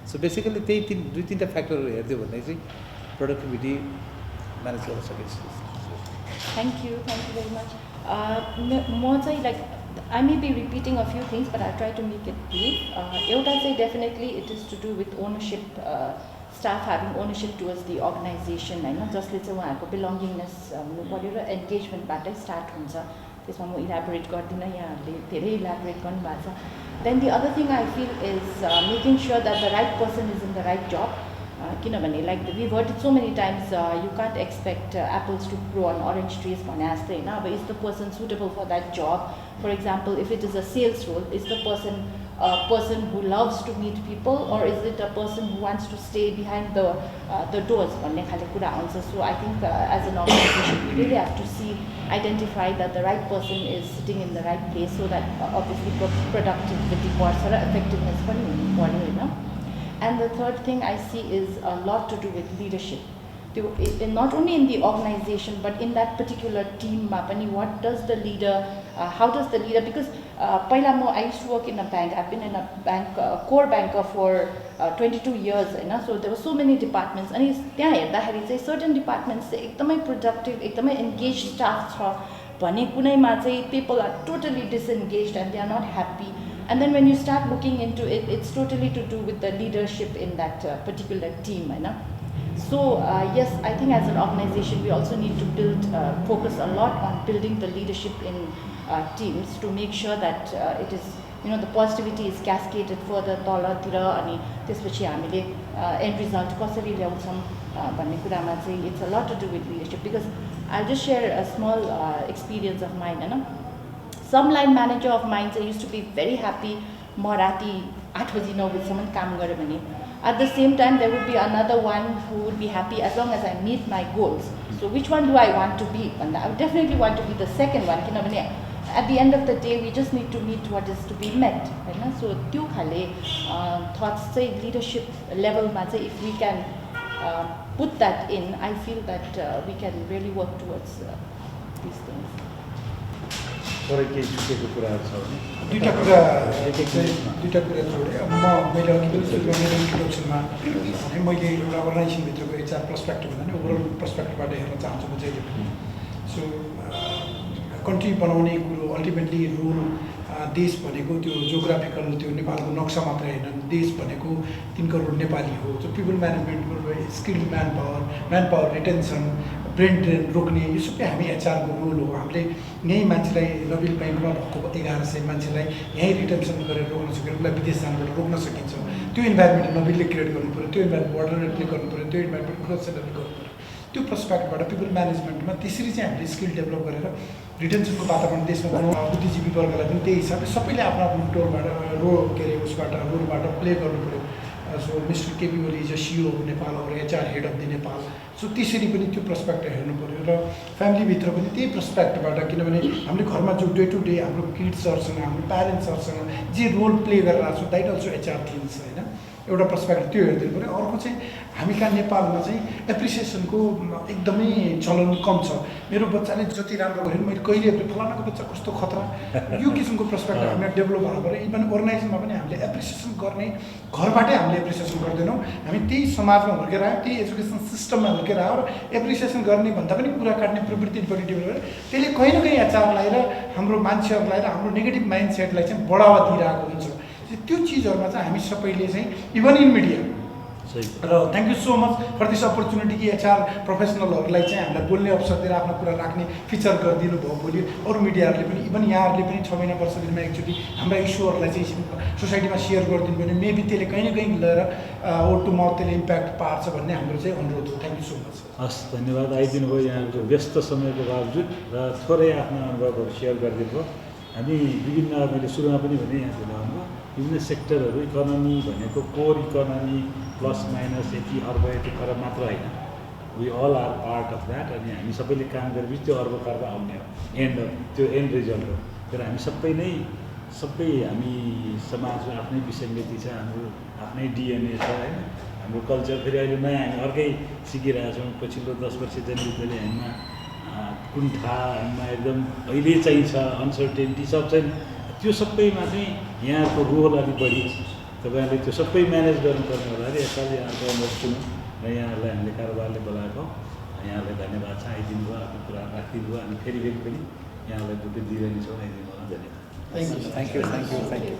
So basically त्यही 2-3टा फ्याक्टरहरू हेरिदियो भने चाहिँ प्रोडक्टिभिटी म्यानेज गर्न सकिन्छ। Thank you very much. म चाहिँ like I may be repeating a few things but I try to make it brief. एउटा चाहिँ definitely it is to do with ownership, staff having ownership towards the organisation होइन, जसले चाहिँ उहाँहरूको belongingness हुनु पऱ्यो र एन्गेजमेन्टबाटै स्टार्ट हुन्छ। त्यसमा म इलाबोरेट गर्दिनँ, यहाँहरूले धेरै इलाबोरेट गर्नुभएको छ। Then the other thing I feel is making sure that the right person is in the right job. किनभने like we heard it so many times you can't expect apples to grow on orange trees भने जस्तै होइन अब is the person suitable for that job for example if it is a sales role is the person a person who loves to meet people or is it a person who wants to stay behind the doors भन्ने खाले कुरा आउँछ so I think as an organization we really have to see identify that the right person is sitting in the right place so that obviously productivity बढ्छ र effectiveness पनि हुनु पर्यो होइन and the third thing I see is a lot to do with leadership not only in the organization but in that particular team ma pani what does the leader how does the leader because पहिला म I used to work in a bank I've been in a bank core banker for 22 years होइन so there were so many departments अनि त्यहाँ हेर्दाखेरि चाहिँ certain departments चाहिँ एकदमै productive एकदमै engaged staff छ भने कुनैमा चाहिँ people are totally disengaged and they are not happy and then when you start looking into it it's totally to do with the leadership in that particular team होइन so yes I think as an organization we also need to build focus a lot on building the leadership in teams to make sure that it is the positivity is cascaded further तलतिर अनि त्यसपछि हामीले end result कसरी ल्याउँछौँ भन्ने कुरामा चाहिँ it's a lot to do with leadership because I'll just share a small experience of mine होइन some line manager of mine चाहिँ used to be very happy म राति 8 बजी 9 बजीसम्म काम गरेँ भने at the same time there would be another one who would be happy as long as I meet my goals so which one do I want to be भन्दा I would definitely want to be the second one किनभने at the end of the day we just need to meet what is to be met होइन so त्यो खाले thoughts चाहिँ leadership level मा चाहिँ if we can put that in I feel that we can really work towards these things थोरै केही छुटेको कुराहरू छ भने दुईवटा कुरा जोडेँ अब मैले अघि पनि सुरु मेरो इन्ट्रोडक्सनमा भने मैले एउटा अर्गनाइजेसनभित्रको HR पर्सपेक्टिभ भन्दा नि ओभरअल पर्सपेक्टिभबाट हेर्न चाहन्छु म जहिले पनि सो कन्ट्री बनाउने कुरो अल्टिमेटली रोल देश भनेको त्यो जोग्राफिकल त्यो नेपालको नक्सा मात्रै होइन देश भनेको 3 करोड नेपाली हो जो people management skilled man power retention brain drain रोक्ने यो सबै हामी एचआरको रोल हो हामीले यहीँ मान्छेलाई नोबेल ब्याङ्कमा भएको 1100 मान्छेलाई यहीँ रिटेन्सन गरेर रोक्न सक्यो उसलाई विदेश जानबाट रोक्न सकिन्छ त्यो इन्भाइरोमेन्ट नोबेलले क्रिएट गर्नु पऱ्यो त्यो इन्भाइरोमेन्ट मोडरेटले गर्नु पऱ्यो त्यो इन्भाइरोमेन्ट ग्रोथ गर्नु पऱ्यो त्यो पर्सपेक्टबाट पिपल म्यानेजमेन्टमा त्यसरी चाहिँ हामीले स्किल डेभलप गरेर रिटेन्सनको वातावरण देशमा बनाउनु बुद्धिजीवी वर्गलाई पनि त्यही हिसाबले सबैले आफ्नो आफ्नो टोलबाट के अरे उसबाट रोलबाट प्ले गर्नु पऱ्यो so mister KP Oli is a CEO of Nepal or HR head of the Nepal so त्यसरी पनि त्यो पर्सपेक्टिभ हेर्नु पऱ्यो र फ्यामिलीभित्र पनि त्यही पर्सपेक्टिभबाट किनभने हामीले घरमा जो डे टु डे हाम्रो किड्सहरूसँग हाम्रो प्यारेन्ट्सहरूसँग जे रोल प्ले गरेर आएको छ द्याट अल्सो HR थिङ्स होइन एउटा पर्सपेक्टिभ त्यो हेरिदिनु पऱ्यो अर्को चाहिँ हामी कहाँ नेपालमा चाहिँ एप्रिसिएसनको एकदमै चलन कम छ मेरो बच्चाले जति राम्रो गर्यो मैले कहिले फलानाको बच्चा कस्तो खतरा यो किसिमको पर्सपेक्टिभ हामीले डेभलप भएको भएर इभन अर्गनाइजेसनमा पनि हामीले एप्रिसिएसन गर्ने घरबाटै हामीले एप्रिसिएसन गर्दैनौँ हामी त्यही समाजमा हुर्केर आयो त्यही एजुकेसन सिस्टममा हुर्केर आयो र एप्रिसिएसन गर्ने भन्दा पनि कुरा काट्ने प्रवृत्ति बढी डेभलप गरेर त्यसले कहीँ न कहीँ एचआरलाई र हाम्रो मान्छेहरूलाई र हाम्रो नेगेटिभ माइन्डसेटलाई चाहिँ बढावा दिइरहेको हुन्छ त्यो चिजहरूमा चाहिँ हामी सबैले चाहिँ इभन इन मिडिया र thank you so much for this opportunity कि HR प्रोफेसनलहरूलाई चाहिँ हामीलाई बोल्ने अवसर दिएर आफ्नो कुरा राख्ने फिचर गरिदिनु भयो भोलि अरू मिडियाहरूले पनि इभन यहाँहरूले पनि 6 महिना वर्ष दिनमा एकचोटि हाम्रा इस्युहरूलाई चाहिँ सोसाइटीमा सेयर गरिदिनु भने मेबी त्यसले कहीँ न कहीँ लिएर वर्ड टु माउथ त्यसले इम्प्याक्ट पार्छ भन्ने हाम्रो चाहिँ अनुरोध हो थ्याङ्क यू सो मच हस् धन्यवाद आइदिनु भयो यहाँको व्यस्त समयको बावजुद र थोरै आफ्नो अनुभवहरू सेयर गरिदिनु भयो हामी विभिन्न मैले सुरुमा पनि भने यहाँ बोलाउनु विभिन्न सेक्टरहरू इकोनोमी भनेको कोर इकोनोमी प्लस माइनस यति अर्ब यति खरब मात्र होइन we all are part of that अनि हामी सबैले काम गरेपछि त्यो अर्ब खर्ब आउने हो त्यो एन्ड रिजल्ट हो तर हामी सबै नै सबै हामी समाजको आफ्नै विसङ्गति छ हाम्रो आफ्नै डिएनए छ होइन हाम्रो कल्चर फेरि अहिले नयाँ हामी अर्कै सिकिरहेको छौँ पछिल्लो 10 वर्ष जनयुद्धले हामीमा कुण्ठा हामीमा एकदम अहिले चाहिन्छ अनसर्टेन्टी सब छैन त्यो सबैमा चाहिँ यहाँको रोल अलिक बढी तपाईँहरूले त्यो सबै म्यानेज गर्नुपर्ने होला अरे यसपालि यहाँको अनुरोध सुनौँ र यहाँहरूलाई हामीले कारोबारले बोलाएको यहाँलाई धन्यवाद छ आइदिनु भयो आफ्नो कुरा राखिदिनु भयो अनि फेरि पनि यहाँलाई बुद्धि दिइरहनेछौँ आइदिनु होला धन्यवाद थ्याङ्क यू